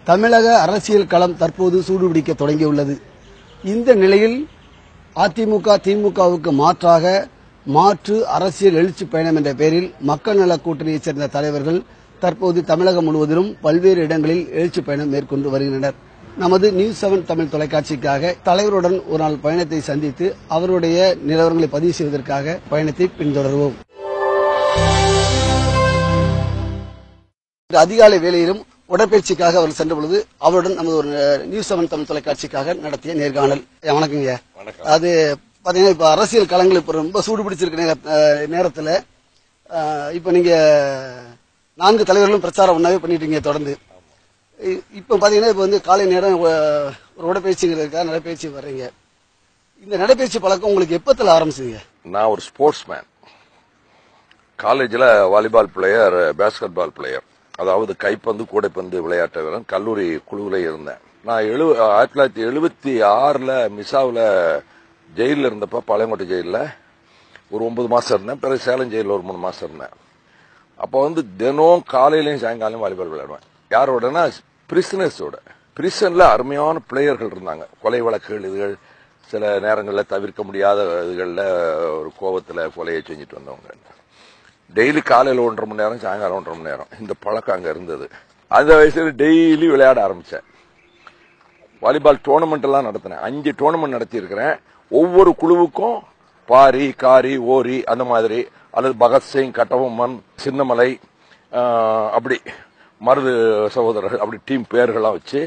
தமிழக அரசியல் களம் தற்போது சூடுபிடிக்க தொடங்கியுள்ளது. இந்த நிலையில் அதிமுக திமுகவுக்கு மாற்றாக மாற்று அரசியல் எழுச்சி பயணம் என்ற பெயரில் மக்கள் நல கூட்டணியைச் சேர்ந்த தலைவர்கள் தற்போது தமிழகம் முழுவதிலும் பல்வேறு இடங்களில் எழுச்சி பயணம் மேற்கொண்டு வருகின்றனர். நமது நியூஸ் 7 தமிழ் தொலைக்காட்சிக்காக தலைவருடன் ஒரு நாள் பயணத்தை சந்தித்து அவருடைய நிலவரங்களை பதிவு செய்வதற்காக பயணத்தை பின்தொடர்வோம். அதிகாலை வேளையிலும் உடற்பயிற்சிக்காக அவர் சென்ற பொழுது அவருடன் நமது ஒரு நியூஸ் 7 தமிழ் தொலைக்காட்சிக்காக நடத்திய நேர்காணல். வணக்கங்க. அது பாத்தீங்கன்னா இப்ப அரசியல் களங்கள் இப்ப ரொம்ப சூடு பிடிச்சிருக்க நேரத்துல இப்ப நீங்க 4 தலைவர்களும் பிரச்சாரம் ஒன்னாவே பண்ணிட்டீங்க தொடர்ந்து. இப்ப பாத்தீங்கன்னா இப்ப வந்து காலை நேரம் ஒரு உடற்பயிற்சிங்கிறதுக்காக நடைப்பயிற்சி வர்றீங்க. இந்த நடைப்பயிற்சி பழக்கம் உங்களுக்கு எப்பத்துல ஆரம்பிச்சீங்க? நான் ஒரு ஸ்போர்ட்ஸ் மேன். காலேஜ்ல volleyball player, basketball player, அதாவது கைப்பந்து கூடைப்பந்து விளையாட்டு வீரன். கல்லூரி குழுவில் இருந்தேன். நான் 1976 மிசாவில் ஜெயிலில் இருந்தப்ப, பாளையங்கோட்டை ஜெயிலில் ஒரு 9 மாசம் இருந்தேன். பிறகு சேலம் ஜெயிலில் ஒரு 3 மாசம் இருந்தேன். அப்போ வந்து தினம் காலையிலையும் சாயங்காலம் வாலிபால் விளையாடுவேன். யாரோடனா பிரிசனர்ஸோட. பிரிசன்ல அருமையான பிளேயர்கள் இருந்தாங்க. கொலை வழக்குகள் இதுகள் சில நேரங்களில் தவிர்க்க முடியாத இதுகளில் ஒரு கோபத்தில் கொலையை செஞ்சுட்டு வந்தவங்க. டெய்லி காலையில் 1.5 மணி நேரம், சாயங்காலம் 1.5 மணி நேரம் இந்த பழக்கம் அங்கே இருந்தது. அந்த வயசுல டெய்லி விளையாட ஆரம்பித்தேன். வாலிபால் டோர்னமெண்ட் எல்லாம் நடத்தினேன். 5 டோர்னமெண்ட் நடத்தியிருக்கிறேன். ஒவ்வொரு குழுவுக்கும் பாரி, காரி, ஓரி அந்த மாதிரி, அல்லது பகத்சிங், கட்டபொம்மன், சின்னமலை, அப்படி மருது சகோதரர்கள், அப்படி டீம் பேர்கள்லாம் வச்சு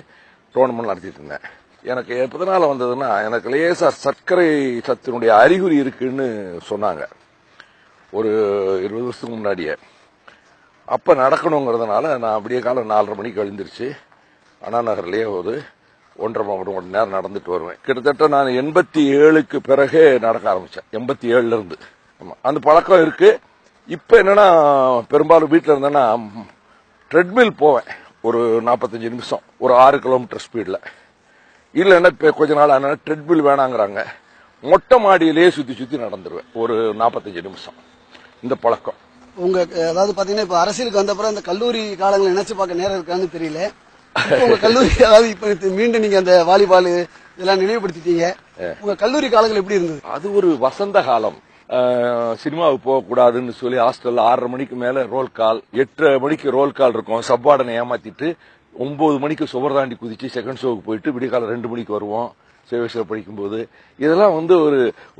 டோர்னமெண்ட் நடத்திட்டு இருந்தேன். எனக்கு எதனால வந்ததுன்னா, எனக்கு லேசா சர்க்கரை சத்தினுடைய அறிகுறி இருக்குன்னு சொன்னாங்க ஒரு 20 வருஷத்துக்கு முன்னாடியே. அப்ப நடக்கணுங்கிறதுனால நான் அப்படியே காலம் 4:30 மணிக்கு எழுந்திருச்சு அண்ணா நகர்லயே ஒரு 1.5 மணி நேரம் நடந்துட்டு வருவேன். கிட்டத்தட்ட நான் 87க்கு பிறகு நடக்க ஆரம்பிச்சேன். 87ல இருந்து அந்த பழக்கம் இருக்கு. இப்ப என்னன்னா, பெரும்பாலும் வீட்டுல இருந்தேன்னா ட்ரெட்மில் போவேன் ஒரு 45 நிமிஷம், ஒரு 6 கிலோமீட்டர் ஸ்பீட்ல. இல்லைன்னா கொஞ்ச நாள் ஆனா ட்ரெட்மில் வேணாங்கிறாங்க, மொட்டை மாடியிலேயே சுத்தி சுத்தி நடந்துருவேன் ஒரு 45 நிமிஷம். இந்த பழக்கம் உங்க அதாவது பாத்தீங்கன்னா இப்ப அரசியலுக்கு வந்த பிறகு அந்த கல்லூரி காலங்களை நினைச்சு பார்க்க நேரம் இருக்கான்னு தெரியல. உங்க கல்லூரி அதாவது இப்ப மீண்டும் நீங்க அந்த வாலிபால் இதெல்லாம் நினைவுபடுத்திட்டீங்க. உங்க கல்லூரி காலங்கள் எப்படி இருந்தது? அது ஒரு வசந்த காலம். சினிமாவுக்கு போக கூடாதுன்னு சொல்லி ஹாஸ்டல்ல 6:30 மணிக்கு மேல ரோல் கால், 8:30 மணிக்கு ரோல் கால் இருக்கும். சப்பார்டனை ஏமாத்திட்டு 9 மணிக்கு சுவர் தாண்டி குதிச்சு செகண்ட் ஷோவுக்கு போயிட்டு விடிகாலம் 2 மணிக்கு வருவோம். சேவேஸ்வரர் படிக்கும்போது இதெல்லாம் வந்து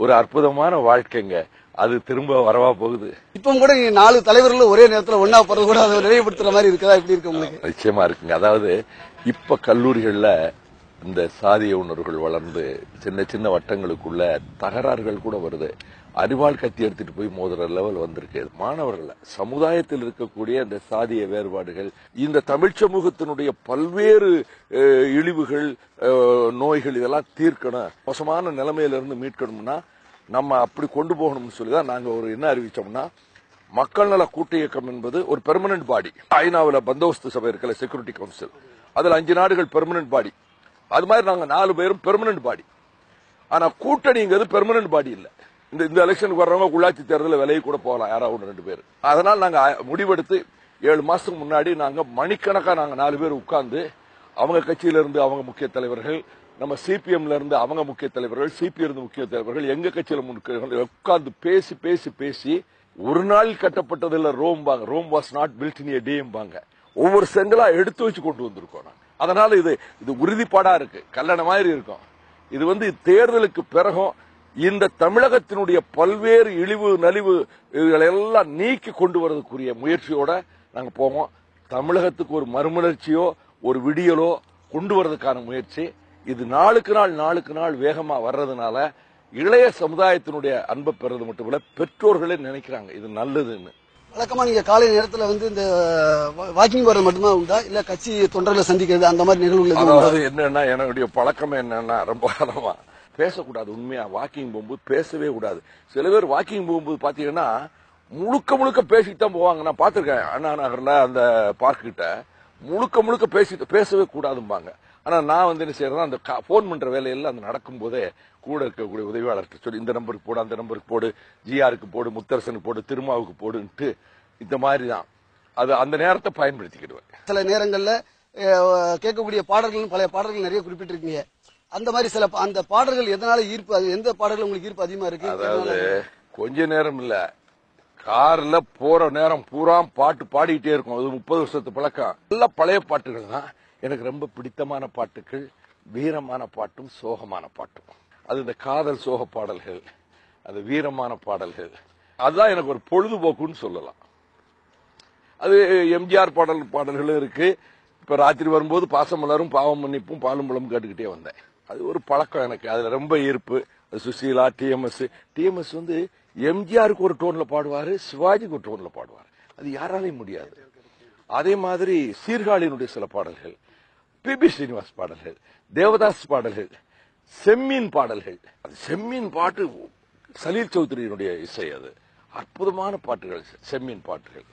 ஒரு அற்புதமான வாழ்க்கைங்க. அது திரும்ப வரவா போகுது. இப்ப கூட 4 தலைவர்களும் ஒரே நேரத்தில் ஒன்னா போறது கூட அதை நினைவுபடுத்துற மாதிரி இருக்குதா? எப்படி இருக்கு உங்களுக்கு? நிச்சயமா இருக்குங்க. அதாவது இப்ப கல்லூரிகள்ல இந்த சாதிய உணர்வுகள் வளர்ந்து சின்ன சின்ன வட்டங்களுக்குள்ள தகராறுகள் கூட வருது. அறிவாள் கத்தி எடுத்துட்டு போய் மோதுற லெவல் வந்திருக்கு. மாணவர்கள் சமுதாயத்தில் இருக்கக்கூடிய இந்த சாதிய வேறுபாடுகள், இந்த தமிழ் சமூகத்தினுடைய பல்வேறு இழிவுகள், நோய்கள் இதெல்லாம் தீர்க்கணும், மோசமான நிலைமையிலிருந்து மீட்கணும்னா நம்ம அப்படி கொண்டு போகணும்னு சொல்லிதான் நாங்க ஒரு என்ன அறிவிச்சோம்னா, மக்கள் நல கூட்டு இயக்கம் என்பது ஒரு பெர்மனன்ட் பாடி. ஐநாவில் பந்தோபஸ்து சபை இருக்கல, செக்யூரிட்டி கவுன்சில், அதுல 5 நாடுகள் பெர்மனன்ட் பாடி. அது மாதிரி நாங்க 4 பேரும் பெர்மனன்ட் பாடி. ஆனா கூட்டணிங்கிறது பெர்மனன்ட் பாடி இல்ல. இந்த எலெக்ஷனுக்கு வர்றவங்க உள்ளாட்சி தேர்தலில் விலகி கூட போகலாம், யாராவது 1-2 பேர். அதனால நாங்க முடிவெடுத்து 7 மாசத்துக்கு முன்னாடி நாங்க மணிக்கணக்கா நாங்க 4 பேர் உட்கார்ந்து, அவங்க கட்சியில இருந்து அவங்க முக்கிய தலைவர்கள், நம்ம சிபிஎம்ல இருந்து அவங்க முக்கிய தலைவர்கள், சிபி இருந்து முக்கிய தலைவர்கள், எங்க கட்சியில உட்கார்ந்து பேசி பேசி பேசி ஒரு நாள் கட்டப்பட்டதில்ல ரோம் பாங்க. Rome was not built in a day பாங்க. ஒவ்வொரு செங்கலா எடுத்து வச்சு கொண்டு வந்திருக்கோம். அதனால இது உறுதிப்பாடா இருக்கு, கல்லண மாதிரி இருக்கும். இது வந்து தேர்தலுக்கு பிறகும் இந்த தமிழகத்தினுடைய பல்வேறு இழிவு நலிவு எல்லாம் நீக்கி கொண்டு வரதுக்குரிய முயற்சியோட நாங்க போவோம். தமிழகத்துக்கு ஒரு மறுமலர்ச்சியோ ஒரு விடியலோ கொண்டு வரதுக்கான முயற்சி இது நாளுக்கு நாள் வேகமா வர்றதுனால இளைய சமுதாயத்தினுடைய அன்பை பெறது மட்டும் இல்ல, பெற்றோர்களே நினைக்கிறாங்க இது நல்லதுன்னு. வழக்கமா நீங்க காலை நேரத்துல வந்து இந்த வாக்கிங் போறது மட்டும்தான் உண்டா இல்ல கட்சி தொண்டர்களை சந்திக்கிறது அந்த மாதிரி நிகழ்வுகள் அதாவது என்னன்னா என்னுடைய பழக்கம் என்னன்னா ரொம்ப காலமா பேசக்கூடாது. உண்மையா வாக்கிங் போகும்போது பேசவே கூடாது. சில பேர் வாக்கிங் போகும்போது பாத்தீங்கன்னா முழுக்க முழுக்க பேசிட்டு தான் போவாங்க. நான் பாத்திருக்கேன் அண்ணா நகர்ல அந்த பார்க் கிட்ட முழுக்க முழுக்க பேசவே கூடாதும்பாங்க. ஆனா நான் வந்து என்ன செய்யறேன்னா அந்த போன் பண்ற வேலையெல்லாம் அந்த நடக்கும் போதே கூட இருக்கக்கூடிய உதவியாளர்கிட்ட சொல்லி இந்த நம்பருக்கு போடு, அந்த நம்பருக்கு போடு, ஜிஆருக்கு போடு, முத்தரசனுக்கு போடு, திருமாவுக்கு போடுன்ட்டு இந்த மாதிரி தான் அது அந்த நேரத்தை பயன்படுத்திக்கிடுவேன். சில நேரங்கள்ல கேட்கக்கூடிய பாடல்கள் பழைய பாடல்கள் நிறைய குறிப்பிட்டிருக்கீங்க. அந்த மாதிரி சில அந்த பாடல்கள் எதனால ஈர்ப்பு, அது எந்த பாடல்கள் உங்களுக்கு ஈர்ப்பு அதிகமா இருக்கு? அதாவது கொஞ்ச நேரம் இல்ல, கார்ல போற நேரம் பூரா பாட்டு பாடிக்கிட்டே இருக்கும். அது 30 வருஷத்து பழக்கம். நல்ல பழைய பாட்டுகள் தான் எனக்கு ரொம்ப பிடித்தமான பாட்டுகள். வீரமான பாட்டும் சோகமான பாட்டும். அது இந்த காதல் சோக பாடல்கள், அது வீரமான பாடல்கள், அதுதான் எனக்கு ஒரு பொழுதுபோக்குன்னு சொல்லலாம். அது எம்ஜிஆர் பாடல்களும் இருக்கு. இப்ப ராத்திரி வரும்போது பாசமலரும் பாவம் மன்னிப்பும் பாலும் பழமும் கேட்டுக்கிட்டே வந்தேன். அது ஒரு பழக்கம் எனக்கு. அதுல ரொம்ப ஈர்ப்பு. சுசீலா, டிஎம்எஸ் வந்து எம்ஜிஆருக்கு ஒரு டோன்ல பாடுவாரு, சிவாஜிக்கு ஒரு டோன்ல பாடுவாரு. அது யாராலையும் முடியாது. அதே மாதிரி சீர்காழியினுடைய சில பாடல்கள், பி ஸ்ரீனிவாஸ் பாடல்கள், தேவதாஸ் பாடல்கள், செம்மீன் பாடல்கள். அது செம்மீன் பாட்டு சலீல் சௌத்ரியினுடைய இசை. அது அற்புதமான பாட்டுகள் செம்மீன் பாட்டுகள்.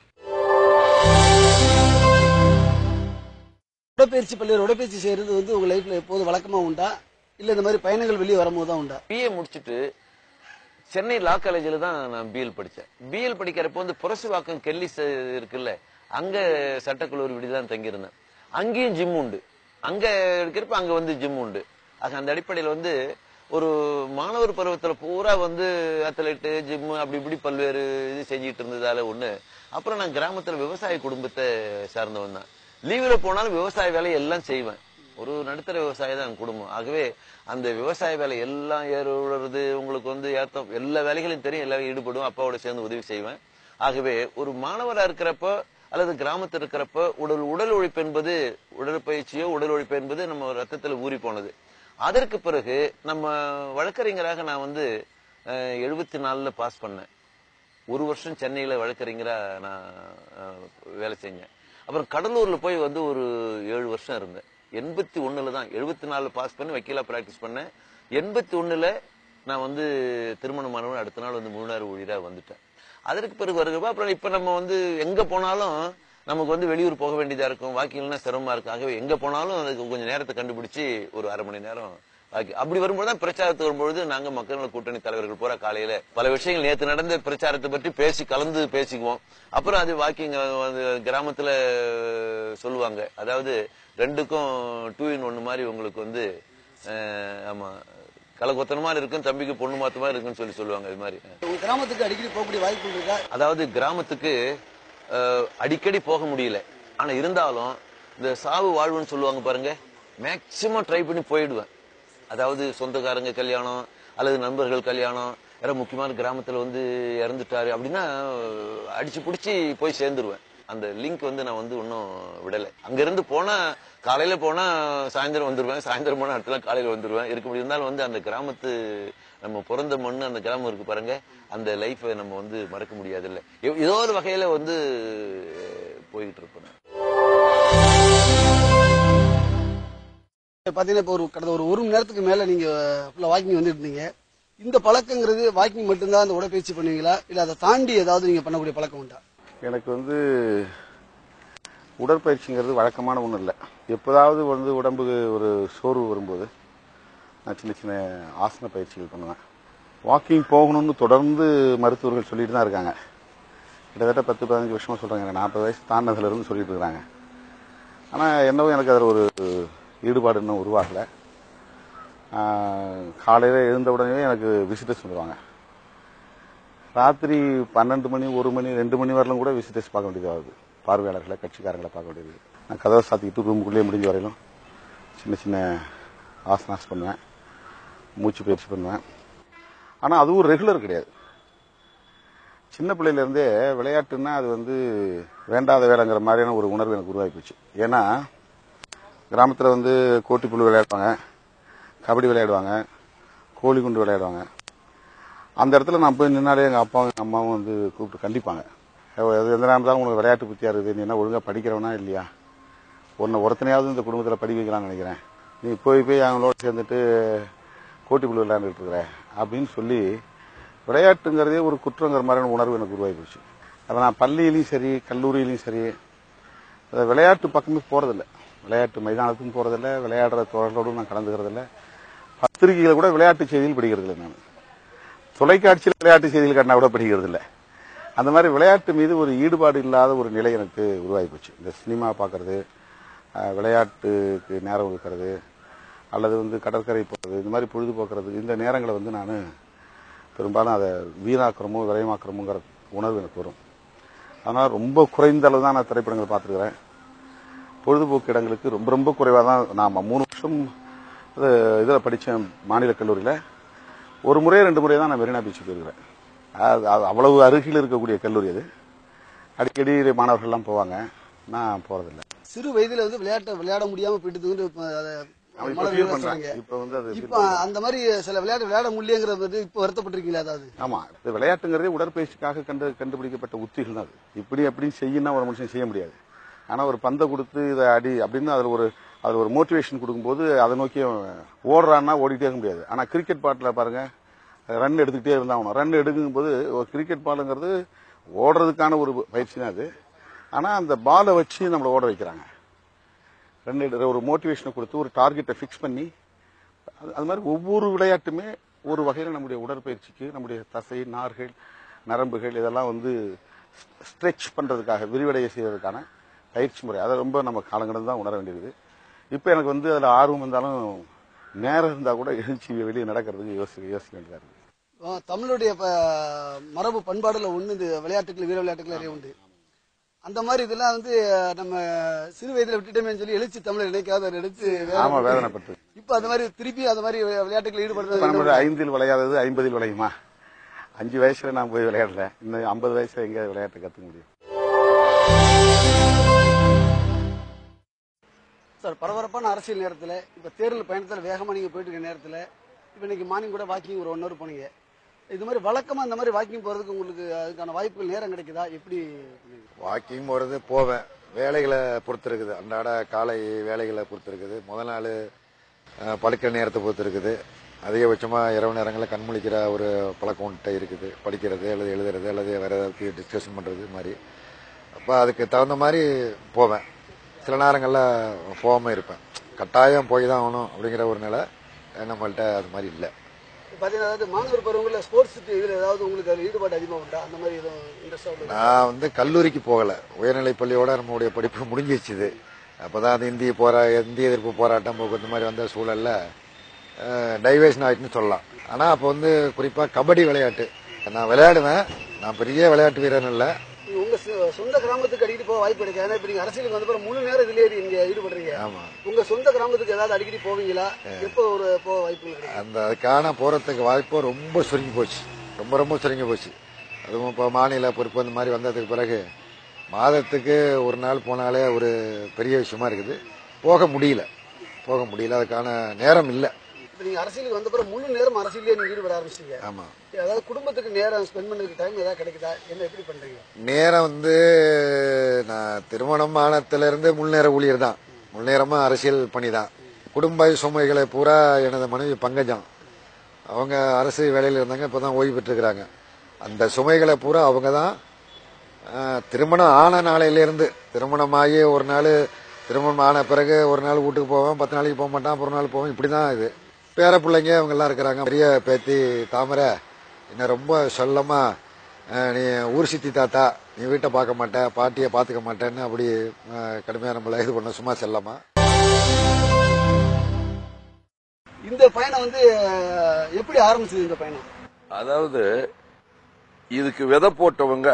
உடற்பயிற்சி பள்ளியில் உடற்பயிற்சி செய்யறது வந்து உங்க லைஃப்ல எப்போது வழக்கமா உண்டா இல்ல இந்த மாதிரி பயணங்கள் வெளியே வரும்போது தான் உண்டா? பிஏ முடிச்சுட்டு சென்னை லா காலேஜில் தான் நான் பிஎல் படித்தேன். பிஎல் படிக்கிறப்போ வந்து புரசுவாக்கம் கெல்லிஸ் இருக்குல்ல, அங்க சட்டக்கல்லூரி விடுதான் தங்கியிருந்தேன். அங்கேயும் ஜிம் உண்டு. அங்க இருக்கிறப்ப அங்க வந்து ஜிம் உண்டு. ஆக அந்த அடிப்படையில் வந்து ஒரு மாணவர் பருவத்துல பூரா வந்து அத்லெட்டு ஜிம் அப்படி இப்படி பல்வேறு இது செஞ்சுட்டு இருந்ததால ஒண்ணு. அப்புறம் நான் கிராமத்துல விவசாய குடும்பத்தை சார்ந்தவன் தான். லீவுல போனாலும் விவசாய வேலையை எல்லாம் செய்வேன். ஒரு நடுத்தர விவசாய தான் குடும்பம். ஆகவே அந்த விவசாய வேலை எல்லாம் ஏறு உழுறது, உங்களுக்கு வந்து ஏத்தம் எல்லா வேலைகளையும் தெரியும், எல்லாரும் ஈடுபடும். அப்பாவோட சேர்ந்து உதவி செய்வேன். ஆகவே ஒரு மாணவரா இருக்கிறப்ப அல்லது கிராமத்தில் இருக்கிறப்ப உடல் உழைப்பு என்பது, உடற்பயிற்சியோ உடல் உழைப்பு என்பது நம்ம ரத்தத்துல ஊறி போனது. அதற்கு பிறகு நம்ம வழக்கறிஞராக நான் வந்து 74 பாஸ் பண்ணேன். ஒரு வருஷம் சென்னையில வழக்கறிஞரா நான் வேலை செஞ்சேன். அப்புறம் கடலூர்ல போய் வந்து ஒரு 7 வருஷம் இருந்தேன். 81 தான் 74 பாஸ் பண்ணி வக்கீலா பிராக்டிஸ் பண்ணேன். 81 நான் வந்து திருமணமானவன் அடுத்த நாள் வந்து முழுநேர ஊழியரா வந்துட்டேன். அதற்கு பிறகு வருகிறப்ப அப்புறம் இப்ப நம்ம வந்து எங்க போனாலும் நமக்கு வந்து வெளியூர் போக வேண்டியதா இருக்கும், வாக்கிங்னா சிரமமா இருக்கும். ஆகவே எங்க போனாலும் அதுக்கு கொஞ்சம் நேரத்தை கண்டுபிடிச்சு ஒரு அரை மணி நேரம் வாக்கி அப்படி வரும்போதுதான் பிரச்சாரத்துக்கு வரும்பொழுது நாங்க மக்கள் கூட்டணி தலைவர்கள் பூரா காலையில பல விஷயங்கள் நேற்று நடந்த பிரச்சாரத்தை பற்றி கலந்து பேசிக்குவோம். அப்புறம் அது வாக்கிங் கிராமத்துல சொல்லுவாங்க, அதாவது ரெண்டுக்கும் 2 in 1 மாதிரி உங்களுக்கு வந்து ஆமா கலக்கொத்தனமா இருக்கும், தம்பிக்கு பொண்ணு மாத்தமா இருக்குன்னு சொல்லுவாங்க. இது மாதிரி கிராமத்துக்கு அடிக்கடி போகக்கூடிய வாய்ப்பு இருக்கா? அதாவது கிராமத்துக்கு அடிக்கடி போக முடியல. ஆனா இருந்தாலும் இந்த சாவு வாழ்வுன்னு சொல்லுவாங்க பாருங்க, மேக்சிமம் ட்ரை பண்ணி போயிடுவேன். அதாவது சொந்தக்காரங்க கல்யாணம் அல்லது நண்பர்கள் கல்யாணம், வேற முக்கியமான கிராமத்துல வந்து இறந்துட்டாரு அப்படின்னா அடிச்சு பிடிச்சி போய் சேர்ந்துருவேன். அந்த லிங்க் வந்து நான் வந்து இன்னும் விடலை. அங்கிருந்து போனா காலையில போனா சாயந்தரம் வந்துருவேன், சாயந்தரம் போனா அடுத்த நாள் காலையில வந்துருவேன். இருக்க முடியும் வந்து அந்த கிராமத்து நம்ம பிறந்த மண்ணு அந்த கிராமம் இருக்கு பாருங்க, அந்த லைஃபை நம்ம வந்து மறக்க முடியாது. இல்ல ஏதோ ஒரு வகையில வந்து போயிட்டு இருப்பேன். பாத்தீங்கன்னா இப்ப கடந்த ஒரு மணி நேரத்துக்கு மேல நீங்க வாக்கிங் வந்துட்டு இருந்தீங்க. இந்த பழக்கங்கிறது வாக்கிங் மட்டும்தான் அந்த உடற்பயிற்சி பண்ணுவீங்களா இல்ல அதை தாண்டி ஏதாவது நீங்க பண்ணக்கூடிய பழக்கம் உண்டா? எனக்கு வந்து உடற்பயிற்சிங்கிறது வழக்கமான ஒன்றும் இல்லை. எப்போதாவது வந்து உடம்புக்கு ஒரு சோர்வு வரும்போது நான் சின்ன சின்ன ஆசன பயிற்சிகள் பண்ணுவேன். வாக்கிங் போகணும்னு தொடர்ந்து மருத்துவர்கள் சொல்லிட்டு தான் இருக்காங்க. கிட்டத்தட்ட 10-15 வருஷமா சொல்றாங்க. எனக்கு 40 வயசு தாண்டதுல இருந்து சொல்லிட்டு இருக்காங்க. ஆனால் என்னவோ எனக்கு அதில் ஒரு ஈடுபாடு இன்னும் உருவாகலை. காலையில் எழுந்த உடனே எனக்கு விசிட்டர்ஸ் வந்துடுவாங்க. ராத்திரி 12 மணி 1 மணி 2 மணி வரலும் கூட விசிட்டர்ஸ் பார்க்க வேண்டியதாகுது. பார்வையாளர்களை கட்சிக்காரங்களை பார்க்க வேண்டியது. நான் கதவை சாத்திக்கிட்டு ரூமுக்குள்ளேயே முடிஞ்ச வரையிலும் சின்ன சின்ன ஆசனாஸ் பண்ணுவேன், மூச்சு பயிற்சி பண்ணுவேன். ஆனால் அதுவும் ரெகுலர் கிடையாது. சின்ன பிள்ளையிலேருந்தே விளையாட்டுன்னா அது வந்து வேண்டாத வேலைங்கிற மாதிரியான ஒரு உணர்வு எனக்கு உருவாகி போச்சு. ஏன்னா கிராமத்தில் வந்து கோட்டிப்புல் விளையாடுவாங்க, கபடி விளையாடுவாங்க, கோழி குண்டு விளையாடுவாங்க. அந்த இடத்துல நான் போய் நின்னாலே எங்கள் அப்பாவும் எங்கள் அம்மாவும் வந்து கூப்பிட்டு கண்டிப்பாங்க, எந்த நேரம் தான் உனக்கு விளையாட்டு புத்தியா இருக்குது, நீ என்ன ஒழுங்காக படிக்கிறவனா இல்லையா, ஒருத்தனையாவது இந்த குடும்பத்தில் படிக்க வைக்கலாம்னு நினைக்கிறேன், நீ போய் அவங்களோட சேர்ந்துட்டு கோட்டி புல் விளையாண்டுட்டு இருக்கிற அப்படின்னு சொல்லி விளையாட்டுங்கிறதே ஒரு குற்றங்கிற மாதிரியான உணர்வு எனக்கு உருவாகி போச்சு. அதை நான் பள்ளியிலையும் சரி கல்லூரியிலையும் சரி விளையாட்டு பக்கமே போகிறதில்ல, விளையாட்டு மைதானத்துக்கும் போகிறதில்ல, விளையாடுற தோழர்களோடும் நான் கலந்துக்கிறதில்ல, பத்திரிகைகளை கூட விளையாட்டு செய்தியில் படிக்கிறதில்லை, நான் தொலைக்காட்சியில் விளையாட்டு செய்திகள் கண்ணா கூட படிக்கிறதில்லை. அந்த மாதிரி விளையாட்டு மீது ஒரு ஈடுபாடு இல்லாத ஒரு நிலை எனக்கு உருவாகி போச்சு. இந்த சினிமா பார்க்கறது, விளையாட்டுக்கு நேரம் ஒதுக்கிறது, அல்லது கடற்கரை போகிறது, இந்த மாதிரி பொழுதுபோக்குறது, இந்த நேரங்களை நான் பெரும்பாலும் அதை வீணாக்கிறமோ விரயமாக்கிறோமோங்கிற உணர்வு எனக்கு வரும். அதனால் ரொம்ப குறைந்த அளவு தான் நான் திரைப்படங்கள் பார்த்துருக்கிறேன். பொழுதுபோக்கு இடங்களுக்கு ரொம்ப ரொம்ப குறைவாக தான். நான் 3 வருஷம் இதில் படித்தேன் மாநில கல்லூரியில். ஒரு முறை 2 முறை தான் நான் மெரினா பீச் போயிருக்கிறேன். அவ்வளவு அருகில் இருக்கக்கூடிய கல்லூரி அது. அடிக்கடி மாணவர்கள்லாம் போவாங்க, நான் போறதில்லை. சிறு வயதுல விளையாட்டை விளையாட முடியாம போயிட்டு இப்ப அந்த மாதிரி சில விளையாட்டு விளையாட முடியங்கிறது இப்ப வருத்தப்பட்டிருக்கீங்களா? அதாவது ஆமா, இந்த விளையாட்டுங்கிறதே உடற்பயிற்சிக்காக கண்டுபிடிக்கப்பட்ட உத்திகள் தான். இப்படி அப்படி செய்யணும் ஒரு மனுஷன் செய்ய முடியாது. ஆனா ஒரு பந்தை கொடுத்து இதை அடி அப்படின்னு அதுல ஒரு மோட்டிவேஷன் கொடுக்கும்போது அதை நோக்கி ஓடுறான்னா ஓடிட்டே இருக்க முடியாது. ஆனா கிரிக்கெட் பாட்டில் பாருங்க, ரன் எடுத்துக்கிட்டே இருந்தாகணும். ரன் எடுக்கும் போது ஒரு கிரிக்கெட் பாலுங்கிறது ஓடுறதுக்கான ஒரு பயிற்சி தான் அது. ஆனா அந்த பாலை வச்சு நம்மளை ஓட வைக்கிறாங்க. ஒரு மோட்டிவேஷனை கொடுத்து ஒரு டார்கெட்டை ஃபிக்ஸ் பண்ணி, அது மாதிரி ஒவ்வொரு விளையாட்டுமே ஒரு வகையில் நம்முடைய உடற்பயிற்சிக்கு, நம்முடைய தசை நார்கள் நரம்புகள் இதெல்லாம் ஸ்ட்ரெச் பண்றதுக்காக, விரிவடைய செய்வதற்கான பயிற்சி முறை. அதை ரொம்ப நம்ம காலங்கடந்து தான் உணர வேண்டியது. இப்போ எனக்கு அதில் ஆர்வம் இருந்தாலும் நேரம் இருந்தா கூட எழுச்சி வெளியே நடக்கிறதுக்கு யோசிக்க வேண்டியதா இருக்கு. தமிழுடைய மரபு பண்பாடுல ஒண்ணு இந்த விளையாட்டுகள், வீர விளையாட்டுகள் நிறைய உண்டு. அந்த மாதிரி இதெல்லாம் நம்ம சிறு வயதுல விட்டுட்டோமேன்னு சொல்லி எழுச்சி தமிழை நினைக்காத நினைச்சு வேதனைப்பட்டு இப்ப அந்த மாதிரி திருப்பி அந்த மாதிரி விளையாட்டுகள் ஈடுபடுறது. 5 விளையாதது 50 விளையுமா? 5 வயசுல நான் போய் விளையாடல, இன்னும் 50 வயசுல எங்க விளையாட்டு கத்துக்க முடியும்? சார், பரபரப்பான அரசியல் நேரத்துல, இப்ப தேர்தல் பயணத்துல வேகமா நீங்க போயிட்டு இருக்க நேரத்துல, இப்ப இன்னைக்கு மார்னிங் கூட வாக்கிங் ஒரு 1 hour போனீங்க. இது மாதிரி வழக்கமா இந்த மாதிரி வாக்கிங் போறதுக்கு உங்களுக்கு அதுக்கான வாய்ப்புகள் நேரம் கிடைக்குதா? எப்படி வாக்கிங் போறது? போவேன், வேலைகளை பொறுத்து இருக்குது. அன்றாட காலை வேலைகளை பொறுத்து இருக்குது. முதல் நாள் படுக்கிற நேரத்தை பொறுத்து இருக்குது. அதிகபட்சமாக இரவு நேரங்களில் கண்முழிக்கிற ஒரு பழக்கம் இருக்குது. படிக்கிறது அல்லது எழுதுறது அல்லது வேற ஏதாவது டிஸ்கஷன் பண்ணுறது மாதிரி. அப்போ அதுக்கு தகுந்த மாதிரி போவேன். சில நேரங்களில் போகாமல் இருப்பேன். கட்டாயம் போய் தான் ஆகணும் அப்படிங்கிற ஒரு நிலை நம்மள்கிட்ட அது மாதிரி இல்லை. பாத்தீங்கன்னா மாணவர் பருவங்களில் ஸ்போர்ட்ஸ் இதில் ஏதாவது உங்களுக்கு அதில் ஈடுபாடு அதிகமாக உண்டா? அந்த மாதிரி எதுவும் இன்ட்ரெஸ்ட்? நான் கல்லூரிக்கு போகலை, உயர்நிலை பள்ளியோட நம்மளுடைய படிப்பு முடிஞ்சிச்சுது. அப்போதான் அது இந்திய எதிர்ப்பு போராட்டம் போக்கு மாதிரி வந்த சூழல்ல டைவர்ஷன் ஆயிட்டுன்னு சொல்லலாம். ஆனால் அப்போ குறிப்பாக கபடி விளையாட்டு நான் விளையாடுவேன். நான் பெரிய விளையாட்டு வீரன் இல்லை. உங்க சொந்த கிராமத்துக்கு அடிக்கடி போக வாய்ப்பு கிடைக்கும். ஏன்னா இப்ப நீங்க அரசியலுக்கு வந்த முழு நேரம் இதுலயே நீங்க ஈடுபடுறீங்க. ஆமா, உங்க சொந்த கிராமத்துக்கு ஏதாவது அடிக்கடி போவீங்களா? எப்போ போக வாய்ப்பு? அதுக்கான போறதுக்கு வாய்ப்பு ரொம்ப சுருங்கி போச்சு, ரொம்ப சுருங்கி போச்சு. அதுவும் இப்போ மாநில பொறுப்பு இந்த மாதிரி வந்ததுக்கு பிறகு மாதத்துக்கு ஒரு நாள் போனாலே ஒரு பெரிய விஷயமா இருக்குது. போக முடியல. அதுக்கான நேரம் இல்லை. நீங்க அரசியலுக்கு வந்த பிறகு முழு நேரம் அரசியலே நீங்க ஈடுபட ஆரம்பிச்சீங்க. ஆமா, அதாவது குடும்பத்துக்கு நேரம் ஸ்பெண்ட் பண்ணதுக்கு டைம் ஏதாவது கிடைக்குதா? என்ன எப்படி பண்றீங்க? நேரம் நான் திருமணம் ஆனத்திலிருந்து முழு நேர ஊழியர் தான். முழு நேரமா அரசியல் பணி தான். குடும்ப சுமைகளை பூரா எனது மனைவி பங்கஜம், அவங்க அரசு வேலையில் இருந்தாங்க, இப்பதான் ஓய்வு பெற்றிருக்கிறாங்க. அந்த சுமைகளை பூரா அவங்க தான். திருமணம் ஆன நாளையிலிருந்து, திருமணமாகி ஒரு நாள், திருமணம் ஆன பிறகு ஒரு நாள் வீட்டுக்கு போவேன், 10 நாளைக்கு போக மாட்டான், ஒரு நாள் போவேன். இப்படிதான் இது. பேர பிள்ளைங்க அவங்க எல்லாம் இருக்கிறாங்க. பெரிய பேத்தி தாமரை என்ன ரொம்ப சொல்லமா, நீ ஊர் சித்தி தாத்தா, நீ வீட்டை பார்க்க மாட்டேன், பாட்டியை பார்த்துக்க மாட்டேன்னு அப்படி கடுமையா நம்மள இது பண்ண சும்மா செல்லமா. இந்த பயணம் எப்படி ஆரம்பிச்சது? இந்த பயணம் அதாவது இதுக்கு விதை போட்டவங்க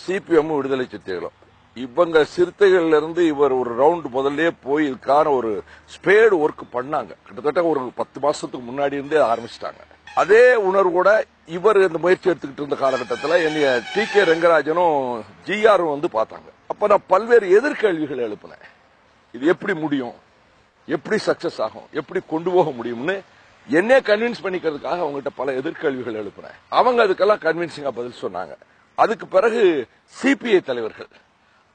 சிபிஎம் விடுதலை சிறுத்தைகளும். இவங்க சிறுத்தைகள்ல இருந்து இவர் ஒரு ரவுண்ட் முதல்ல போய் இதுக்கான ஒரு ஸ்பேடு ஒர்க் பண்ணாங்க. கிட்டத்தட்ட ஒரு 10 மாசத்துக்கு முன்னாடி இருந்தே ஆரம்பிச்சிட்டாங்க. அதே உணர்வோட இவர் இந்த முயற்சி எடுத்துக்கிட்டு இருந்த காலகட்டத்தில் என்னைய டி.கே. ரெங்கராஜனும் ஜிஆரும் பார்த்தாங்க. அப்ப நான் பல்வேறு எதிர்கேள்விகளை எழுப்பினேன். இது எப்படி முடியும், எப்படி சக்சஸ் ஆகும், எப்படி கொண்டு போக முடியும்னு என்னைய கன்வின்ஸ் பண்ணிக்கிறதுக்காக அவங்ககிட்ட பல எதிர்கேள்விகள் எழுப்பினேன். அவங்க அதுக்கெல்லாம் கன்வின்சிங்கா பதில் சொன்னாங்க. அதுக்கு பிறகு சிபிஐ தலைவர்கள்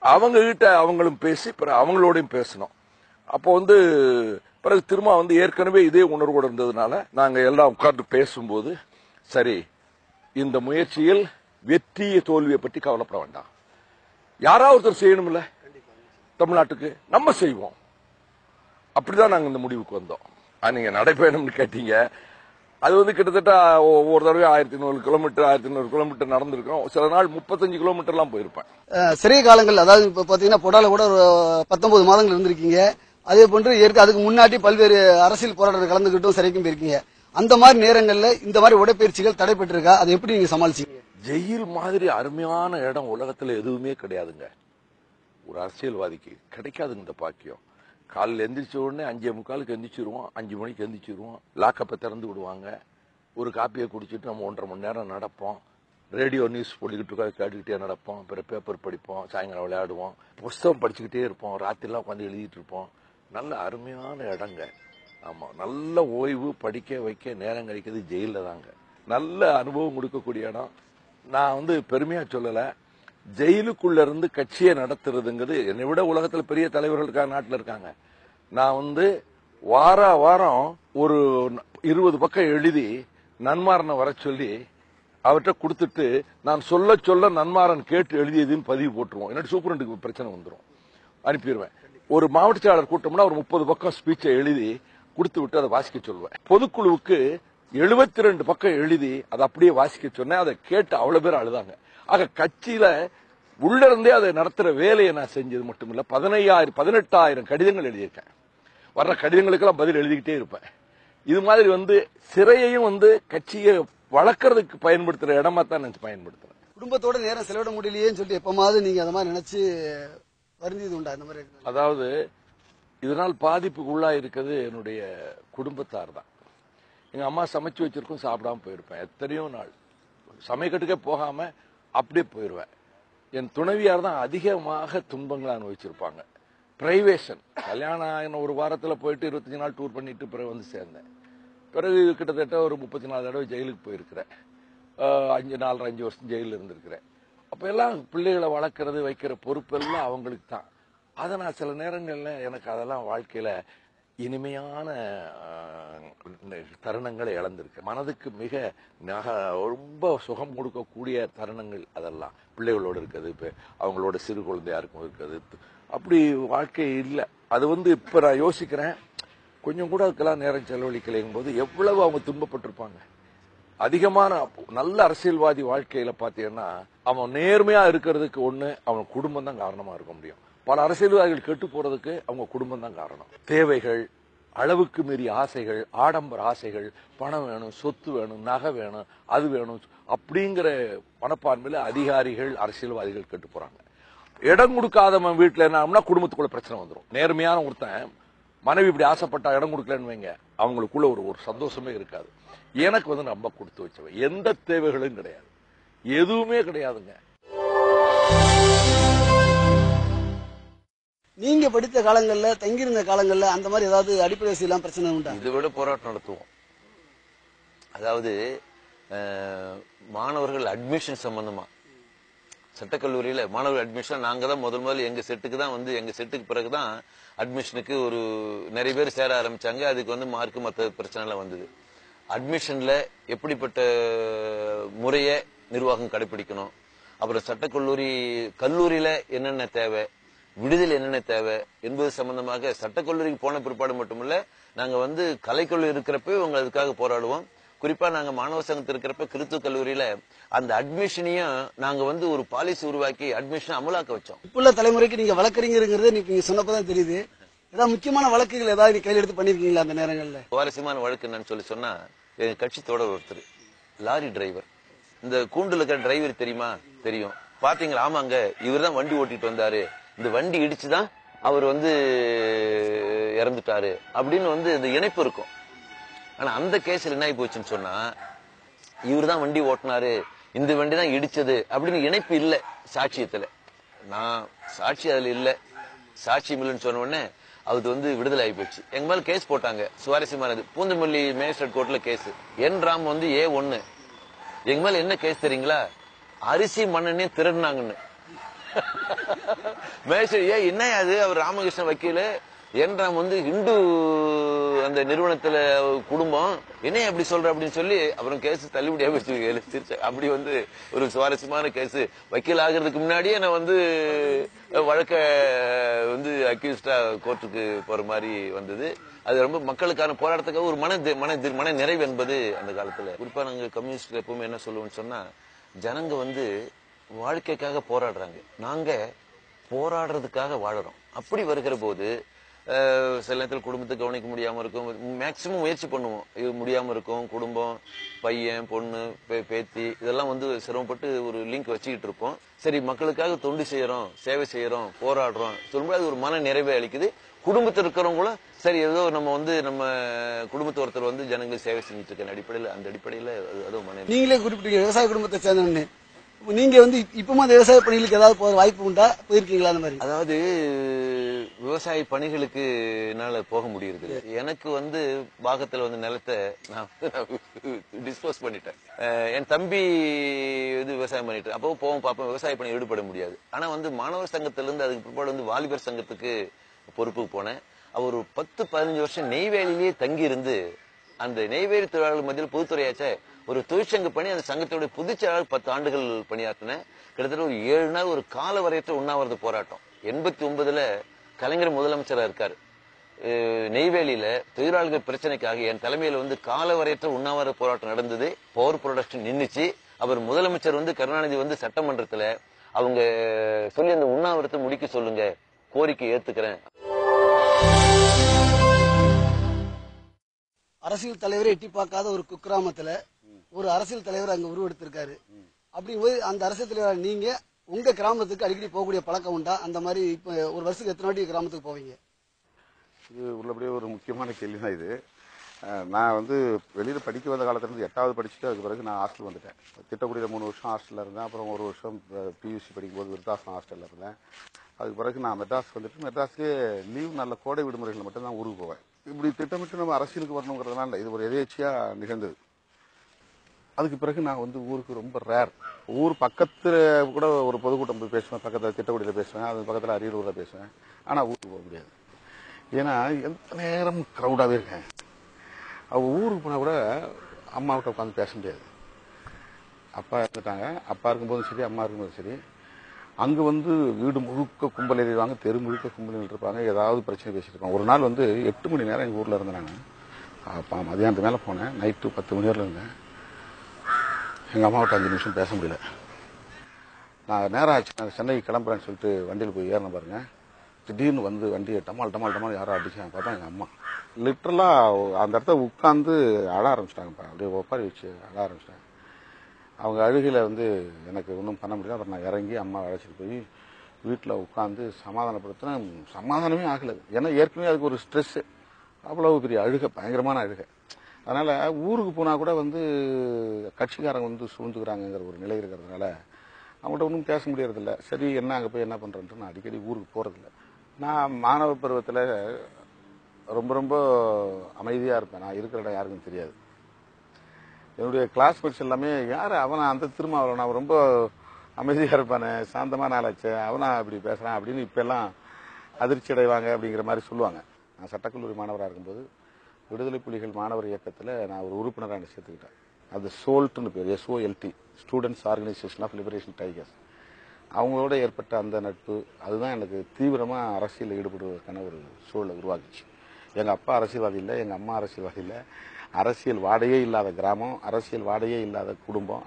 அவங்க கிட்ட அவங்களும் பேசி பிறகு அவங்களோடையும் பேசணும். அப்போ பிறகு திரும்ப ஏற்கனவே இதே உணர்வோடு இருந்ததுனால நாங்க எல்லாம் உட்கார்ந்து பேசும்போது, சரி இந்த முயற்சியில் வெற்றிய தோல்வியை பற்றி கவலைப்பட வேண்டாம், யாராவது ஒருத்தர் செய்யணும்ல தமிழ்நாட்டுக்கு, நம்ம செய்வோம். அப்படிதான் நாங்க இந்த முடிவுக்கு வந்தோம். நீங்க நடைபயணம்னு கேட்டீங்க, அது கிட்டத்தட்ட ஒவ்வொரு தடவை 1100 கிலோமீட்டர் 1100 கிலோமீட்டர் நடந்திருக்கோம். சில நாள் 35 கிலோமீட்டர் எல்லாம் போயிருப்பேன். சிறை காலங்கள், அதாவது இப்ப பாத்தீங்கன்னா பொடால கூட 19 மாதங்கள் இருந்திருக்கீங்க. அதே போன்று அதுக்கு முன்னாடி பல்வேறு அரசியல் போராட்டங்கள் கலந்துகிட்டும் சிறைக்கும் போயிருக்கீங்க. அந்த மாதிரி நேரங்கள்ல இந்த மாதிரி உடற்பயிற்சிகள் தடைபெற்றிருக்கா? அதை எப்படி நீங்க சமாளிச்சீங்க? ஜெயில் மாதிரி அருமையான இடம் உலகத்துல எதுவுமே கிடையாதுங்க. ஒரு அரசியல்வாதிக்கு கிடைக்காதுங்க இந்த பாக்கியம். காலையில் எந்திரிச்ச உடனே 5:45 எந்திரிச்சிருவோம், 5 மணிக்கு எந்திரிச்சிருவோம், லாக்கப்பை திறந்து விடுவாங்க, ஒரு காப்பியை குடிச்சிட்டு நம்ம 1.5 மணி நேரம் நடப்போம், ரேடியோ நியூஸ் போட்டுக்கிட்டு இருக்கா கேட்டுக்கிட்டே நடப்போம், பிறகு பேப்பர் படிப்போம், சாயங்காலம் விளையாடுவோம், புஸ்தகம் படிச்சுக்கிட்டே இருப்போம், ராத்திரிலாம் உட்காந்து எழுதிட்டு இருப்போம். நல்ல அருமையான இடங்க. ஆமா, நல்ல ஓய்வு, படிக்க வைக்க நேரம் கிடைக்கிறது ஜெயில தாங்க. நல்ல அனுபவம் கொடுக்கக்கூடிய இடம். நான் பெருமையா சொல்லல, ஜெயிலுக்குள்ள இருந்து கட்சியை நடத்துறதுங்கிறது, என்னை விட உலகத்துல பெரிய தலைவர்கள் இருக்காங்க, நாட்டில் இருக்காங்க. நான் வாரம் ஒரு 20 பக்கம் எழுதி நன்மாரனை வர சொல்லி அவர்கிட்ட கொடுத்துட்டு, நான் சொல்ல சொல்ல நன்மாரன் கேட்டு எழுதியதுன்னு பதிவு போட்டுருவோம். என்னோட சூப்பரண்டுக்கு பிரச்சனை வந்துடும், அனுப்பிடுவேன். ஒரு மாவட்ட செயலாளர் கூட்டம்னா ஒரு 30 பக்கம் ஸ்பீச்சை எழுதி கொடுத்து விட்டு அதை வாசிக்க சொல்லுவேன். பொதுக்குழுவுக்கு 72 பக்கம் எழுதி அதை அப்படியே வாசிக்க சொன்னேன். அதை கேட்டு அவ்வளவு பேர் அழுதாங்க. ஆக கட்சியில உள்ள இருந்தே அதை நடத்துற வேலையை நான் செஞ்சது மட்டும் இல்ல, 18,000 கடிதங்கள் எழுதியிருக்கேன். வர்ற கடிதங்களுக்கெல்லாம் பதில் எழுதிக்கிட்டே இருப்பேன். இது மாதிரி சிறையையும் கட்சியை வளர்க்கறதுக்கு பயன்படுத்துற இடமா தான் நினைச்சு பயன்படுத்துறேன். குடும்பத்தோட நேரம் செலவிட முடியலையேன்னு சொல்லி எப்பமாவது நீங்க அதை மாதிரி நினைச்சு வருந்தது உண்டா? இந்த மாதிரி அதாவது இதனால் பாதிப்புக்கு உள்ளா இருக்கிறது என்னுடைய குடும்பத்தார் தான். எங்க அம்மா சமைச்சு வச்சிருக்கும், சாப்பிடாம போயிருப்பேன். எத்தனையோ நாள் சமைக்கட்டுக்கே போகாம அப்படியே போயிருவேன். என் துணைவியார் தான் அதிகமாக துன்பங்களை அனுபவிச்சிருப்பாங்க. பிரைவேஷன், கல்யாணம் ஆகின ஒரு வாரத்துல போயிட்டு 25 நாள் டூர் பண்ணிட்டு பிறகு சேர்ந்தேன். பிறகு கிட்டத்தட்ட ஒரு 34 தடவை ஜெயிலுக்கு போயிருக்கிறேன். 4.5 வருஷம் ஜெயிலில் இருந்திருக்கிறேன். அப்ப எல்லாம் பிள்ளைகளை வளர்க்கறது வைக்கிற பொறுப்பு எல்லாம் அவங்களுக்கு தான். அதை நான் சில நேரங்கள்ல எனக்கு அதெல்லாம் வாழ்க்கையில இனிமையான தருணங்களை இழந்திருக்கு. மனதுக்கு மிக ரொம்ப சுகம் கொடுக்கக்கூடிய தருணங்கள் அதெல்லாம் பிள்ளைகளோடு இருக்கிறது, இப்ப அவங்களோட சிறு குழந்தையா இருக்கும் இருக்கிறது. அப்படி வாழ்க்கை இல்லை. அது இப்ப நான் யோசிக்கிறேன், கொஞ்சம் கூட அதுக்கெல்லாம் நேரம் செலவழிக்கலைங்கும் போது எவ்வளவு அவங்க துன்பப்பட்டிருப்பாங்க. அதிகமான நல்ல அரசியல்வாதி வாழ்க்கையில பாத்தீங்கன்னா அவன் நேர்மையா இருக்கிறதுக்கு அவன் குடும்பம் தான் காரணமா இருக்க முடியும். பல அரசியல்வாதிகள் கெட்டு போறதுக்கு அவங்க குடும்பம் தான் காரணம். தேவைகள், அளவுக்கு மீறிய ஆசைகள், ஆடம்பர ஆசைகள், பணம் வேணும், சொத்து வேணும், நகை வேணும், அது வேணும் அப்படிங்கிற மனப்பான்மையில அதிகாரிகள், அரசியல்வாதிகள் கெட்டு போறாங்க. இடம் கொடுக்காதவன் வீட்டுல என்ன குடும்பத்துக்குள்ள பிரச்சனை வந்துடும். நேர்மையான ஒருத்தன் மனைவி இப்படி ஆசைப்பட்டா இடம் கொடுக்கலன்னு வைங்க, அவங்களுக்குள்ள ஒரு சந்தோஷமே இருக்காது. எனக்கு ரொம்ப கொடுத்து வச்சவன், எந்த தேவைகளும் கிடையாது, எதுவுமே கிடையாதுங்க. நீங்க படித்த காலங்கள்ல, தங்கியிருந்த காலங்கள்ல அந்த மாதிரி ஏதாவது அடிப்படை வசதியெல்லாம் பிரச்சனை உண்டா? இதை விட போராட்டம் நடத்துவோம். அதாவது மாணவர்கள் அட்மிஷன் சம்பந்தமா, சட்டக்கல்லூரியில மாணவர்கள் அட்மிஷன் நாங்க தான் முதல் எங்க செட்டுக்கு தான் எங்க செட்டுக்கு பிறகுதான் அட்மிஷனுக்கு நிறைய பேர் சேர ஆரம்பிச்சாங்க. அதுக்கு மார்க் மற்ற பிரச்சனை எல்லாம் வந்தது. அட்மிஷன்ல எப்படிப்பட்ட முறையை நிர்வாகம் கடைபிடிக்கணும், அப்புறம் கல்லூரியில என்னென்ன தேவை, விடுதலை என்னென்ன தேவை என்பது சம்பந்தமாக சட்டக்கல்லூரிக்கு போன பிற்பாடு மட்டுமில்ல, நாங்க கலைக்கல்லூரி இருக்கிறப்ப இவங்க அதுக்காக போராடுவோம். குறிப்பா நாங்க மாணவ சங்கத்தில் இருக்கிறப்ப கிறிஸ்துவ கல்லூரியில அந்த அட்மிஷனையும் நாங்க ஒரு பாலிசி உருவாக்கி அட்மிஷன் அமலாக்க வச்சோம். இப்ப தலைமுறைக்கு நீங்க வழக்கறிஞருங்கிறது நீங்க சொன்னப்பதான் தெரியுது. ஏதாவது முக்கியமான வழக்குகள் ஏதாவது கையில் எடுத்து பண்ணிருக்கீங்களா அந்த நேரங்கள்ல? சுவாரஸ்யமான வழக்கு என்னன்னு சொன்னா, எங்க கட்சி தொடர் ஒருத்தர் லாரி டிரைவர், இந்த கூண்டுல இருக்கிற டிரைவர் தெரியுமா? தெரியும். பாத்தீங்களா? ஆமாங்க, இவர் தான் வண்டி ஓட்டிட்டு வந்தாரு, இந்த வண்டி இடிச்சுதான் அவர் இறந்துட்டாரு அப்படின்னு இந்த இணைப்பு இருக்கும். ஆனா அந்த கேஸ்ல என்ன ஆகி போச்சுன்னு சொன்னா, இவர் தான் வண்டி ஓட்டினாரு, இந்த வண்டி தான் இடிச்சது அப்படின்னு இணைப்பு இல்ல சாட்சியத்துல. நான் சாட்சி அதுல இல்ல, சாட்சியம் இல்லைன்னு சொன்ன உடனே அது விடுதலை ஆகி போச்சு. எங்க மேல கேஸ் போட்டாங்க. சுவாரஸ்யமானது, பூந்தமல்லி மேஜிஸ்ட்ரேட் கோர்ட்ல கேஸ். என் ராம் A1. எங்க மேல என்ன கேஸ் தெரியுங்களா? அரிசி மண்ணெண்ணே திருடினாங்கன்னு. மேஸ்திரி என்ன அது, அவர் ராமகிருஷ்ண வக்கீல் என்றாம் வந்து இந்து அந்த நிறுவனத்துல குடும்பம் என்ன அப்படி சொல்ற அப்படின்னு சொல்லி அப்புறம் கேஸ் தள்ளுபடியா வச்சு அப்படி வந்து ஒரு சுவாரஸ்யமான கேஸ். வக்கீல் ஆகிறதுக்கு முன்னாடியே நான் வந்து வழக்க வந்து அக்யூஸ்டா கோர்ட்டுக்கு போற மாதிரி வந்தது. அது ரொம்ப மக்களுக்கான போராட்டத்துக்காக ஒரு மன நிறைவு என்பது அந்த காலத்துல. குறிப்பா நாங்க கம்யூனிஸ்ட் எப்பவுமே என்ன சொல்லுவோம்னு சொன்னா, ஜனங்க வந்து வாழ்க்கைக்காக போராடுறாங்க, நாங்க போராடுறதுக்காக வாழறோம். அப்படி வருகிற போது சில நேரத்தில் குடும்பத்தை கவனிக்க முடியாம இருக்கும், மேக்சிமம் முயற்சி பண்ணுவோம், இது முடியாம இருக்கும். குடும்பம், பையன், பொண்ணு, பேத்தி இதெல்லாம் வந்து சிரமப்பட்டு ஒரு லிங்க் வச்சுக்கிட்டு இருப்போம். சரி மக்களுக்காக தொண்டு செய்யறோம், சேவை செய்யறோம், போராடுறோம் சொல்லும்போது அது ஒரு மன நிறைவை அளிக்குது. குடும்பத்தில் இருக்கிறவங்களும் சரி ஏதோ நம்ம வந்து நம்ம குடும்பத்தை ஒருத்தர் வந்து ஜனங்களுக்கு சேவை செஞ்சுட்டு இருக்க அடிப்படையில் அந்த அடிப்படையில் அதுவும் மன. நீங்களே குறிப்பிட்டீங்க விவசாய குடும்பத்தை சேர்ந்தவன்னு. நீங்க வந்து இப்பவும் அந்த விவசாய பணிகளுக்கு ஏதாவது போற வாய்ப்பு உண்டா, போயிருக்கீங்களா அந்த மாதிரி? அதாவது விவசாய பணிகளுக்கு என்னால போக முடியுது. எனக்கு வந்து பாகத்துல வந்து நிலத்தை நான் டிஸ்போஸ் பண்ணிட்டேன். என் தம்பி வந்து விவசாயம் பண்ணிட்டு அப்போ போவோம் பார்ப்போம், விவசாய பணி ஈடுபட முடியாது. ஆனா வந்து மாணவர் சங்கத்திலிருந்து அதுக்கு பிற்பாடு வந்து வாலிபர் சங்கத்துக்கு பொறுப்புக்கு போனேன். அவர் ஒரு 10-15 வருஷம் நெய்வேலியிலேயே தங்கி இருந்து அந்த நெய்வேலி தொழிலாளர்கள் மத்தியில் பொதுத்துறையாச்ச ஒரு தொழிற்சங்க பணி, அந்த சங்கத்தோட பொதுச்செயலாளர் 10 ஆண்டுகள் பணியாற்றினேன். கிட்டத்தட்ட ஒரு 7 நாள் ஒரு கால வரையற்ற உண்ணாவிரத போராட்டம். 89ல கலைஞர் முதலமைச்சரா இருக்காரு. நெய்வேலியில தொழிலாளர்கள் பிரச்சனைக்காக என் தலைமையில வந்து கால வரையற்ற உண்ணாவிரத போராட்டம் நடந்தது. Power production நின்னுச்சு. அவர் முதலமைச்சர் வந்து கருணாநிதி வந்து சட்டமன்றத்துல அவங்க சொல்லி அந்த உண்ணாவிரத்தை முடிக்க சொல்லுங்க, கோரிக்கை ஏத்துக்கிறேன். அரசியல் தலைவரை எட்டி பார்க்காத ஒரு குக்கிராமத்துல ஒரு அரசியல் தலைவர் அங்க உருவெடுத்திருக்காரு. அப்படிங்கும்போது அந்த அரசியல் தலைவர் நீங்க உங்க கிராமத்துக்கு அடிக்கடி போகக்கூடிய பழக்கம் உண்டா? அந்த மாதிரி இப்ப ஒரு வருஷத்துக்கு எத்தனை வாட்டி கிராமத்துக்கு போவீங்க? இது உள்ளபடியே ஒரு முக்கியமான கேள்வி தான் இது. நான் வந்து வெளியில் படிக்க வந்த காலத்துலேருந்து 8வது படிச்சுட்டு அதுக்கு பிறகு நான் ஹாஸ்டல் வந்துட்டேன். திட்டக்குடியில் 3 வருஷம் ஹாஸ்டலில் இருந்தேன். அப்புறம் 1 வருஷம் பியூசி படிக்கும்போது விருத்தாசம் ஹாஸ்டலில் இருந்தேன். அதுக்கு பிறகு நான் மெட்ராஸ் வந்துட்டு மெட்ராஸ்லேயே லீவ் நல்ல கோடை விடுமுறைகள் மட்டும் தான் ஊருக்கு போவேன். இப்படி திட்டமிட்டு நம்ம அரசியலுக்கு வரணுங்கிறதுனால இது ஒரு எதேச்சியாக நிகழ்ந்தது. அதுக்கு பிறகு நான் வந்து ஊருக்கு ரொம்ப ரேர். ஊர் பக்கத்தில் கூட ஒரு பொதுக்கூட்டம் போய் பேசுவேன், பக்கத்தில் திட்டக்குடியில் பேசுவேன், அது பக்கத்தில் அரியலூரில் பேசுவேன். ஆனால் ஊருக்கு போக முடியாது. ஏன்னா எந்த நேரம் க்ரௌடாகவே இருக்கேன். அவள் ஊருக்கு போனால் கூட அம்மாவிட்ட உட்காந்து பேச முடியாது. அப்பா இருந்துட்டாங்க. அப்பா இருக்கும்போதும் சரி, அம்மா இருக்கும்போதும் சரி, அங்கே வந்து வீடு முழுக்க கும்பல் எழுதிவாங்க, தெரு முழுக்க கும்பல் இருப்பாங்க, ஏதாவது பிரச்சனை பேசிட்டு இருப்பாங்க. ஒரு நாள் வந்து 8 மணி நேரம் எங்கள் ஊரில் இருந்தாங்க. அப்போ மதியானத்து மேலே போனேன், நைட்டு 10 மணி நேரம் இருந்தேன். எங்கள் அம்மாவிட்ட 5 நிமிஷம் பேச முடியல. நான் நேரம் ஆச்சு, நான் சென்னைக்கு கிளம்புறேன்னு சொல்லிட்டு வண்டியில் போய் ஏறின பாருங்க, திடீர்னு வந்து வண்டியை டமால் டமால் டமால் யாரோ அடிச்சாங்க. பார்த்தா எங்கள் அம்மா லிட்டரலாக அந்த இடத்த உட்காந்து அழ ஆரம்பிச்சிட்டாங்கப்பா. அப்படியே ஒப்பாரி வச்சு அழ ஆரம்பிச்சிட்டாங்க. அவங்க அழுகையில் வந்து எனக்கு ஒன்றும் பண்ண முடியல. அப்புறம் நான் இறங்கி அம்மா அழைச்சிட்டு போய் வீட்டில் உட்காந்து சமாதானப்படுத்தினேன். சமாதானமே ஆகலை. ஏன்னா ஏற்கனவே அதுக்கு ஒரு ஸ்ட்ரெஸ்ஸு, அவ்வளவு பெரிய அழுகை, பயங்கரமான அழுகை. அதனால் ஊருக்கு போனால் கூட வந்து கட்சிக்காரங்க வந்து சூழ்ந்துக்கிறாங்கிற ஒரு நிலை இருக்கிறதுனால அவங்கள்ட்ட ஒன்றும் பேச முடியறதில்ல. சரி என்ன அங்கே போய் என்ன பண்ணுறேன்ட்டு நான் அடிக்கடி ஊருக்கு போகிறதில்ல. நான் மாணவ பருவத்தில் ரொம்ப ரொம்ப அமைதியாக இருப்பேன். நான் இருக்கிற இடம் யாருக்கும் தெரியாது. என்னுடைய கிளாஸ்மேட்ஸ் எல்லாமே யார் அவனை அந்த திருமாவளவன், அவன் ரொம்ப அமைதியாக இருப்பானே, சாந்தமான ஆளாச்சு, அவனா இப்படி பேசுகிறான் அப்படின்னு இப்போல்லாம் அதிர்ச்சி அடைவாங்க அப்படிங்கிற மாதிரி சொல்லுவாங்க. நான் சட்டக்கல்லூரி மாணவராக இருக்கும்போது விடுதலை புலிகள் மாணவர் இயக்கத்தில் நான் ஒரு உறுப்பினராக சேர்த்துக்கிட்டேன். அது சோல்ட்னு பேர், SOLT, students organisation of liberation tigers. அவங்களோட ஏற்பட்ட அந்த நட்பு அதுதான் எனக்கு தீவிரமாக அரசியலில் ஈடுபடுவதற்கான ஒரு சூழலை உருவாக்குச்சு. எங்கள் அப்பா அரசியல்வாதி இல்லை, எங்கள் அம்மா அரசியல்வாதி இல்லை. அரசியல் வாடையே இல்லாத கிராமம், அரசியல் வாடையே இல்லாத குடும்பம்.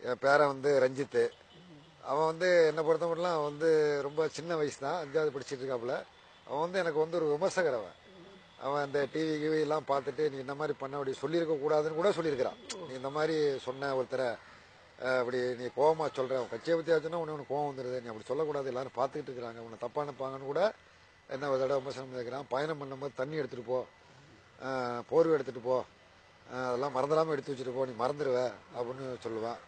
என் பேரன் வந்து ரஞ்சித்து. அவன் வந்து என்னை பொறுத்த மட்டும் அவன் வந்து ரொம்ப சின்ன வயசு தான், 5வது படிச்சுட்டு இருக்காப்புல. அவன் வந்து எனக்கு வந்து ஒரு விமர்சகர். அவன் இந்த டிவி எல்லாம் பார்த்துட்டு நீ இந்த மாதிரி பண்ண அப்படி சொல்லியிருக்க கூடாதுன்னு கூட சொல்லியிருக்கிறான். நீ இந்த மாதிரி சொன்ன ஒருத்தரை அப்படி நீ கோவமா சொல்ற, அவன் கட்சியை பற்றி ஆச்சுன்னா உனக்கு கோவம் வந்துடுது, நீ அப்படி சொல்லக்கூடாது, எல்லாரும் பார்த்துக்கிட்டு இருக்கிறாங்க, உன்னை தப்பா நினைப்பாங்கன்னு கூட என்ன ஒரு தடவை விமர்சனம் கேட்குறான். பயணம் பண்ணும்போது தண்ணி எடுத்துகிட்டு போ, போர்வை எடுத்துகிட்டு போ, அதெல்லாம் மறந்துடாமல் எடுத்து வச்சுட்டு போ, நீ மறந்துடுவ அப்படின்னு சொல்லுவான்.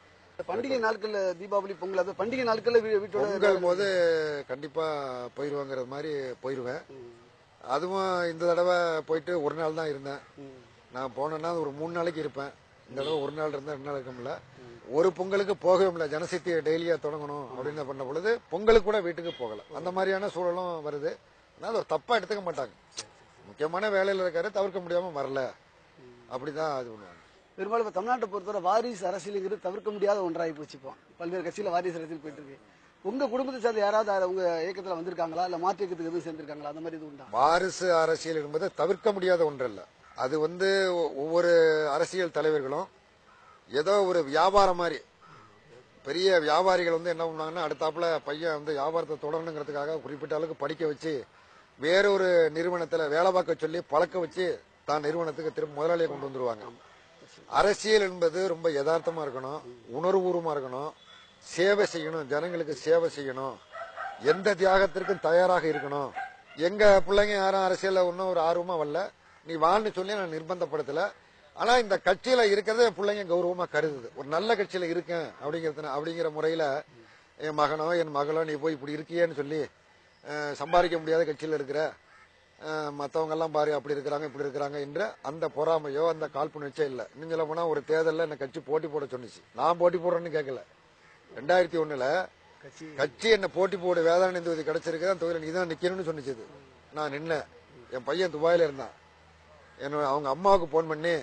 பண்டிகை நாட்கள்ல தீபாவளி, பொங்கல், அது பண்டிகை நாட்கள்ல வீட்டோட பொங்கல் போது கண்டிப்பா போயிடுவாங்கிற மாதிரி போயிடுவேன். அதுவும் இந்த தடவை போயிட்டு ஒரு நாள் தான் இருந்தேன். நான் போனேன்னா ஒரு 3 நாளைக்கு இருப்பேன். இந்த தடவை ஒரு நாள் இருந்தா 2 நாள் இருக்க முடியல. ஒரு பொங்கலுக்கு போகவே முடியல. ஜனசக்தியை டெய்லியா தொடங்கணும் அப்படின்னு பண்ண பொழுது பொங்கலுக்கு கூட வீட்டுக்கு போகல. அந்த மாதிரியான சூழலும் வருது. அதனால ஒரு தப்பா எடுத்துக்க மாட்டாங்க. முக்கியமான வேலையில இருக்காரு, தவிர்க்க முடியாம வரல, அப்படிதான் இது பண்ணுவாங்க. பெரும்பாலும் இப்ப தமிழ்நாட்டை பொறுத்தவரை வாரிசு அரசியலுங்கிறது தவிர்க்க முடியாத ஒன்றாகி போச்சுப்போம். பல்வேறு கட்சியில வாரிசு அரசியல் போயிட்டு இருக்கு. உங்க குடும்பத்தை சேர்ந்த யாராவது உங்க இயக்கத்துல வந்திருக்காங்களா, இல்ல மாற்று இயக்கத்துக்கு எதுவும் சேர்ந்திருக்காங்களா, அந்த மாதிரி இது உண்டா? வாரிசு அரசியல் என்பது தவிர்க்க முடியாத ஒன்றல்ல. அது ஒவ்வொரு அரசியல் தலைவர்களும் ஏதோ ஒரு வியாபாரம் மாதிரி, பெரிய வியாபாரிகள் என்ன பண்ணாங்கன்னா, அடுத்தாப்புல பையன் வியாபாரத்தை தொடரணுங்கிறதுக்காக குறிப்பிட்ட அளவுக்கு படிக்க வச்சு வேறொரு நிறுவனத்துல வேலை பார்க்க சொல்லி பழக்க வச்சு தான் நிறுவனத்துக்கு திரும்ப முதலாளியை கொண்டு வந்துருவாங்க. அரசியல் என்பது ரொம்ப யதார்த்தமா இருக்கணும், உணர்வுபூர்வமா இருக்கணும், சேவை செய்யணும், ஜனங்களுக்கு சேவை செய்யணும், எந்த தியாகத்திற்கும் தயாராக இருக்கணும். எங்க பிள்ளைங்க யாரும் அரசியல்ல ஒன்னும் ஒரு ஆர்வமா வரல, நீ வாழ்னு சொல்லி நான் நிர்பந்தப்படுத்தல. ஆனா இந்த கட்சியில இருக்கிறத என் பிள்ளைங்க கௌரவமா கருதுது. ஒரு நல்ல கட்சியில இருக்கேன் அப்படிங்கிற முறையில என் மகனோ என் மகளோ நீ போய் இப்படி இருக்கியேன்னு சொல்லி சம்பாதிக்க முடியாத கட்சியில இருக்கிற மற்றவங்க எல்லாம் பாரு அப்படி இருக்கிறாங்க இப்படி இருக்கிறாங்க என்ற அந்த பொறாமையோ அந்த காழ்ப்புணர்ச்சியோ இல்ல. இன்னும் சொல்ல போனா ஒரு தேர்தலில் என்ன கட்சி போட்டி போட சொன்னிச்சு. நான் போட்டி போடுறேன்னு கேட்கல. 2001 கட்சி என்ன போட்டி போட வேதாரண்யம் தொகுதி கிடைச்சிருக்கு, அந்த தொகுதியில் நீ தான் நிக்கணும்னு சொன்னிச்சு. நான் நின்னேன். என் பையன் துபாயில இருந்தான். அவங்க அம்மாவுக்கு போன் பண்ணி,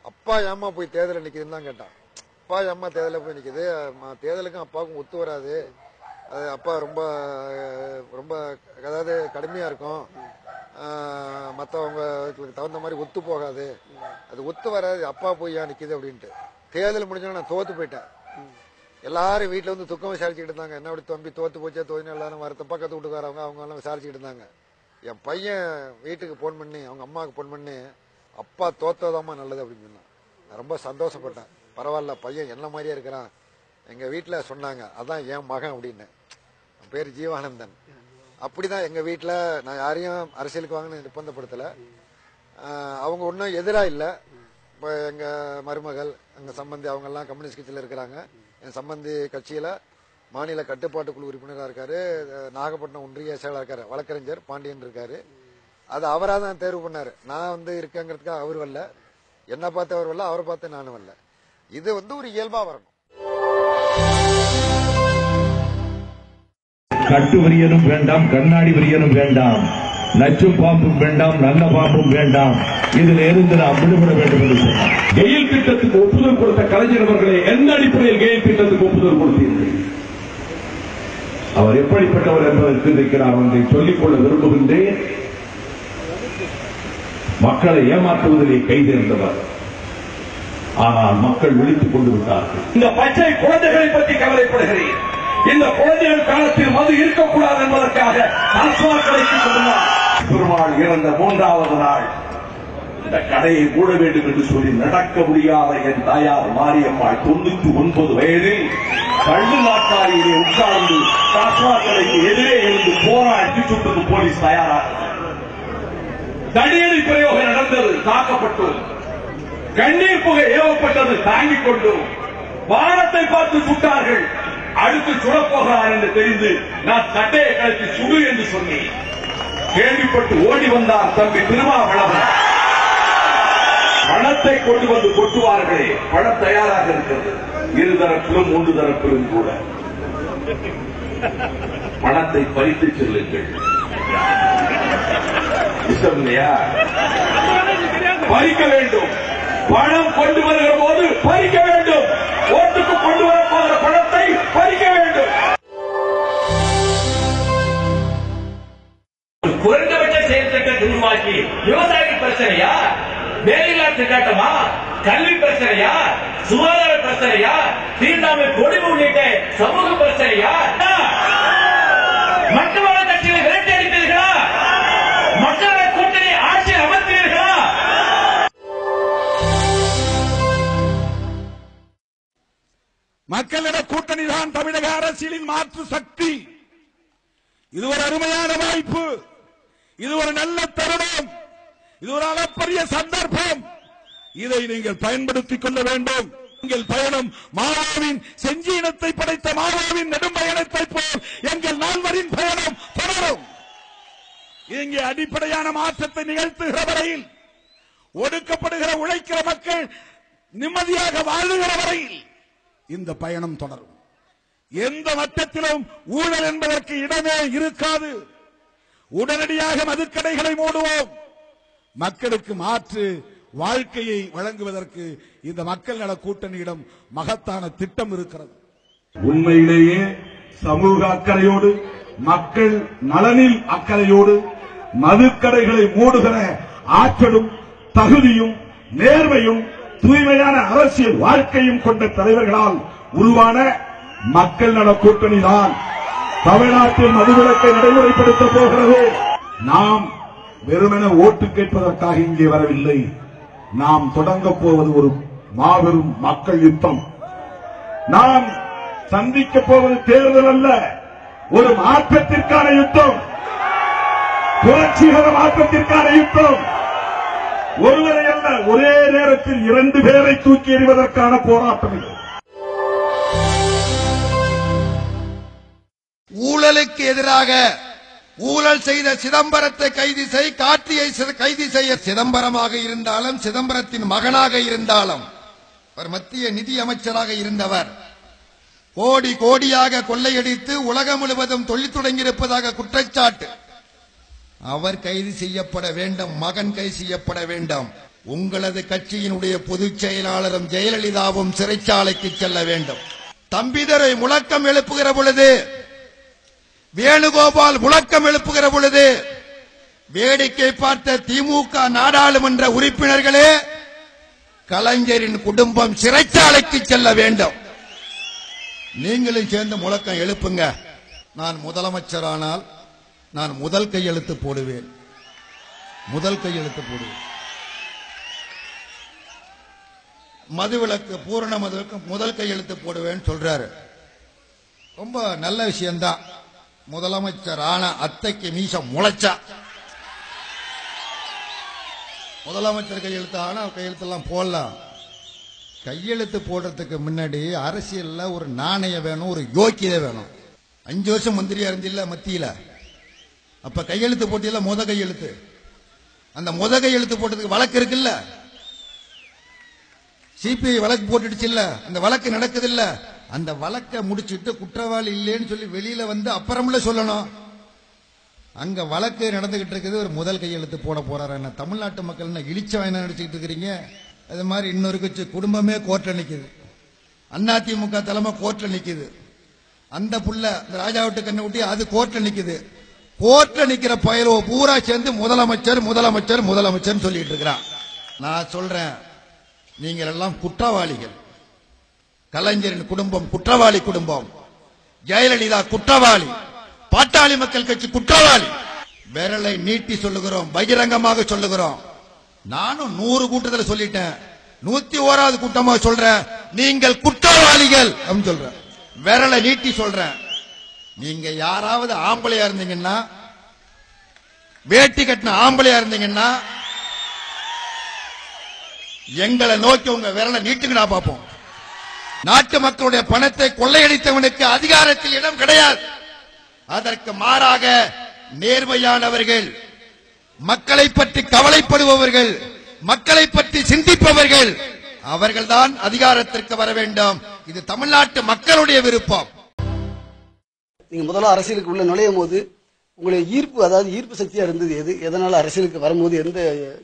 அப்பா ஏம்மா போய் தேர்தலில் நிக்குதுன்னு தான் கேட்டான். அப்பா ஏம்மா தேர்தலில் போய் நிக்குது, தேர்தலுக்கும் அப்பாவுக்கும் ஒத்து வராது, அப்பா ரொம்ப ரொம்ப அதாவது கடுமையா இருக்கும், மற்றவங்களுக்கு தகுந்த மாதிரி ஒத்து போகாது, அது ஒத்து வராது, அப்பா போய் ஏன் நிக்குது அப்படின்ட்டு. தேர்தல் முடிஞ்சோன்னா நான் தோத்து போயிட்டேன். எல்லாரும் வீட்டுல துக்கம் விசாரிச்சுக்கிட்டு இருந்தாங்க. என்ன அப்படி தம்பி தோத்து போச்சா, தோய்னு எல்லாரும் வரத்த பக்கத்து வீட்டுக்காரவங்க அவங்க எல்லாம் விசாரிச்சுக்கிட்டு இருந்தாங்க. என் பையன் வீட்டுக்கு போன் பண்ணி அவங்க அம்மாவுக்கு போன் பண்ணி, அப்பா தோத்ததாமா நல்லது அப்படின்னு சொன்னான். நான் ரொம்ப சந்தோஷப்பட்டேன். பரவாயில்ல, பையன் என்ன மாதிரியே இருக்கிறான். எங்க வீட்டுல சொன்னாங்க, அதான் என் மகன் அப்படின்னு. பேர் ஜீவானந்தன். அப்படிதான் எங்க வீட்டுல நான் யாரையும் அரசியலுக்கு வாங்கின நிர்பந்தப்படுத்தல. அவங்க ஒன்னும் எதிரா இல்ல. இப்ப எங்க மருமகள் எங்க சம்பந்தி அவங்க எல்லாம் கம்யூனிஸ்ட் கட்சியில இருக்கிறாங்க. என் சம்பந்தி கட்சியில மாநில கட்டுப்பாட்டு குழு உறுப்பினராக இருக்காரு. நாகப்பட்டினம் ஒன்றிய செயலாளர் இருக்காரு, வழக்கறிஞர் பாண்டியன் இருக்காரு. அது அவராக தான் தேர்வு பண்ணாரு. நான் இருக்கேங்கிறதுக்காக அவர் வரல, என்ன பார்த்து அவர் வரல, அவரை பார்த்து நானும் வரல. இது ஒரு இயல்பா வரணும். கட்டு வரியனும் வேண்டாம், கண்ணாடி வரியனும் வேண்டாம், நச்சு பாம்பும் வேண்டாம், நல்ல பாம்பும் வேண்டாம், இதில் இருந்து நாம் விடுபட வேண்டும் என்று சொன்னார். கெயில் திட்டத்துக்கு ஒப்புதல் கொடுத்த கலைஞர் அவர்களே, எந்த அடிப்படையில் கெயில் திட்டத்துக்கு ஒப்புதல் கொடுத்தீர்கள்? அவர் எப்படிப்பட்டவர் என்பதற்கு இருக்கிறார் ஒன்றை சொல்லிக்கொள்ள விரும்புகின்றேன். மக்களை ஏமாற்றுவதிலே கைதேர்ந்தவர். ஆனால் மக்கள் விழித்துக் கொண்டு விட்டார்கள். இந்த பச்சை குழந்தைகளை பற்றி கவலைப்படுகிறேன். இந்த குழந்தைகள் காலத்தில் மது இருக்கக்கூடாது என்பதற்காக பெருமாள் இறந்த 3வது நாள் இந்த கடையை மூட வேண்டும் என்று சொல்லி நடக்க முடியாத என் தாயார் மாரியம்மாள் 99 வயதில் கள்ளு நாற்காலியிலே உட்கார்ந்து டாஸ்மாக் கடைக்கு எதிரே இருந்து போராடி சுட்டது போலீஸ் தயாராக. தடியடி பிரயோகம் நடந்தது, தாக்கப்பட்டோம். கண்ணீர் புகை ஏவப்பட்டது, தாங்கிக் கொண்டோம். வானத்தை பார்த்து சுட்டார்கள். அடுத்து சுடப்போகிறார் என்று தெரிந்து நான் சட்டையை கழித்து சுடு என்று சொன்னேன். கேள்விப்பட்டு ஓடி வந்தார் தம்பி திருமாவளவன். பணத்தை கொண்டு வந்து கொட்டுவார்களே, பணம் தயாராக இருக்கிறது. 2 தரப்பிலும் 3 தரப்பிலும் கூட பணத்தை பறித்து செல்லுங்கள். இஷ்டம் இல்லையா? பறிக்க வேண்டும். பணம் கொண்டு வருகிற போது பறிக்க வேண்டும். ஓட்டுக்கு கொண்டு வரப்போகிற பணத்தை பறிக்க வேண்டும். குறைந்தபட்ச செயல் திட்டத்தை உருவாக்கி விவசாய பிரச்சனையா, வேலையில்லா திண்டாட்டமா, கல்வி பிரச்சனையா, சுகாதார பிரச்சனையா, தீண்டாமை கொடுமை உள்ளிட்ட சமூக பிரச்சனையா, மக்கள் கட்சிகளை விரட்டி அடித்தீர்களா, மக்களை கூட்டணி ஆட்சியில் அமர்த்தீர்களா? மக்களிட கூட்டணி தான் தமிழக அரசியலின் மாற்று சக்தி. இது ஒரு அருமையான வாய்ப்பு, இது ஒரு நல்ல தருணம், இது ஒரு அளப்பரிய சந்தர்ப்பம். இதை நீங்கள் பயன்படுத்திக் கொள்ள வேண்டும். எங்கள் பயணம் மாவாவின் செஞ்சி இனத்தை படைத்த மாவாவின் நெடும் பயணத்தை போல் எங்கள் நால்வரின் பயணம் தொடரும். இங்கே அடிப்படையான மாற்றத்தை நிகழ்த்துகிற வரையில் ஒடுக்கப்படுகிற உழைக்கிற மக்கள் நிம்மதியாக வாழுகிற வரையில் இந்த பயணம் தொடரும். எந்த மட்டத்திலும் ஊழல் என்பதற்கு இடமே இருக்காது. உடனடியாக மதுக்கடைகளை மூடுவோம். மக்களுக்கு மாற்று வாழ்க்கையை வழங்குவதற்கு இந்த மக்கள் நல கூட்டணியிடம் மகத்தான திட்டம் இருக்கிறது. உண்மையிலேயே சமூக அக்கறையோடு, மக்கள் நலனில் அக்கறையோடு மதுக்கடைகளை மூடுகிற ஆற்றலும் தகுதியும் நேர்மையும் தூய்மையான அரசியல் வாழ்க்கையும் கொண்ட தலைவர்களால் உருவான மக்கள் நல கூட்டணி தான் தமிழ்நாட்டில் மதுவிலக்கை நடைமுறைப்படுத்த போகிறது. நாம் வெறுமென ஓட்டு கேட்பதற்காக இங்கே வரவில்லை. நாம் தொடங்கப் போவது ஒரு மாபெரும் மக்கள் யுத்தம். நாம் சந்திக்கப் போவது தேர்தல் அல்ல, ஒரு மாற்றத்திற்கான யுத்தம், புரட்சிகர மாற்றத்திற்கான யுத்தம். ஒருவரை அல்ல, ஒரே நேரத்தில் 2 பேரை தூக்கி எறிவதற்கான போராட்டம் இது. ஊழலுக்கு எதிராக ஊழல் செய்த சிதம்பரத்தை கைது செய், கார்த்தியை கைது செய்ய சிதம்பரமாக இருந்தாலும் சிதம்பரத்தின் மகனாக இருந்தாலும் அவர் மத்திய நிதி அமைச்சராக இருந்தவர். கோடி கோடியாக கொள்ளையடித்து உலகம் முழுவதும் தொழில் தொடங்கியிருப்பதாக குற்றச்சாட்டு. அவர் கைது செய்யப்பட வேண்டும், மகன் கைது செய்யப்பட வேண்டும். உங்களது கட்சியினுடைய பொதுச் செயலாளரும் ஜெயலலிதாவும் சிறைச்சாலைக்கு செல்ல வேண்டும். தம்பிதுரை முழக்கம் எழுப்புகிற பொழுது, வேணுகோபால் முழக்கம் எழுப்புகிற பொழுது வேடிக்கை பார்த்த திமுக நாடாளுமன்ற உறுப்பினர்களே, கலைஞரின் குடும்பம் சிறைச்சாலைக்கு செல்ல வேண்டும். நீங்களும் சேர்ந்து முழக்கம் எழுப்புங்க. நான் முதலமைச்சரானால் நான் முதல் கையெழுத்து போடுவேன், முதல் கையெழுத்து போடுவேன். மதுவிலக்கு, பூரண மதுவிலக்கு முதல் கையெழுத்து போடுவேன் சொல்றாரு. ரொம்ப நல்ல விஷயம்தான். முதலமைச்சர் ஆன அத்தைக்கு மீசம் முளைச்சா முதலமைச்சர் கையெழுத்து ஆனா கையெழுத்தெல்லாம் போடலாம். கையெழுத்து போடுறதுக்கு முன்னாடி அரசியல்ல ஒரு நாணயம் வேணும், ஒரு யோக்கியதை வேணும். 5 வருஷம் மந்திரியா இருந்தில்ல மத்தியில, அப்ப கையெழுத்து போட்டியில முத கையெழுத்து, அந்த முத கையெழுத்து போட்டதுக்கு வழக்கு இருக்குல்ல, சிபிஐ வழக்கு போட்டுடுச்சு இல்ல, அந்த வழக்கு நடக்குது இல்ல, அந்த வழக்கை முடிச்சுட்டு குற்றவாளி இல்லைன்னு சொல்லி வெளியில வந்து அப்புறம்ல சொல்லணும். அங்க வழக்கு நடந்துகிட்டு இருக்குது, ஒரு முதல் கையெழுத்து போட போறாரு. என்ன தமிழ்நாட்டு மக்கள் என்ன இழிச்ச என்ன நடிச்சுக்கிட்டு இருக்கிறீங்க? அது மாதிரி இன்னொரு கட்சி குடும்பமே கோர்ட்ல நிக்குது, அதிமுக தலைமை கோர்ட்ல நிக்குது, அந்த புள்ள ராஜா விட்டு கண்ணு ஊட்டி அது கோர்ட்ல நிக்குது. கோர்ட்ல நிக்கிற பயலோ பூரா சேர்ந்து முதலமைச்சர் முதலமைச்சர் முதலமைச்சர் சொல்லிட்டு இருக்கிறான். நான் சொல்றேன், நீங்கள் எல்லாம் குற்றவாளிகள். கலைஞரின் குடும்பம் குற்றவாளி குடும்பம், ஜெயலலிதா குற்றவாளி, பாட்டாளி மக்கள் கட்சி குற்றவாளி. விரலை நீட்டி சொல்லுகிறோம், பகிரங்கமாக சொல்லுகிறோம். நானும் 100 கூட்டத்தில் சொல்லிட்டேன், 101வது கூட்டமா சொல்றேன், நீங்கள் குற்றவாளிகள் அப்படின்னு சொல்றேன். விரலை நீட்டி சொல்றேன். நீங்க யாராவது ஆம்பளையா இருந்தீங்கன்னா, வேட்டி கட்டின ஆம்பளையா இருந்தீங்கன்னா எங்களை நோக்கி உங்க விரலை நீட்டுங்கடா பாப்போம். நாட்டு மக்களுடைய பணத்தை கொள்ளையடித்தவனுக்கு அதிகாரத்தில் இடம் கிடையாது. அதற்கு மாறாக நேர்மையானவர்கள், மக்களை பற்றி கவலைப்படுபவர்கள், மக்களை பற்றி சிந்திப்பவர்கள், அவர்கள்தான் அதிகாரத்திற்கு வர வேண்டும். இது தமிழ்நாட்டு மக்களுடைய விருப்பம். நீங்க முதல்ல அரசியலுக்கு உள்ள நுழையும் போது உங்களுடைய ஈர்ப்பு, அதாவது ஈர்ப்பு சக்தியா இருந்தது எது? எதனால அரசியலுக்கு வரும்போது எந்த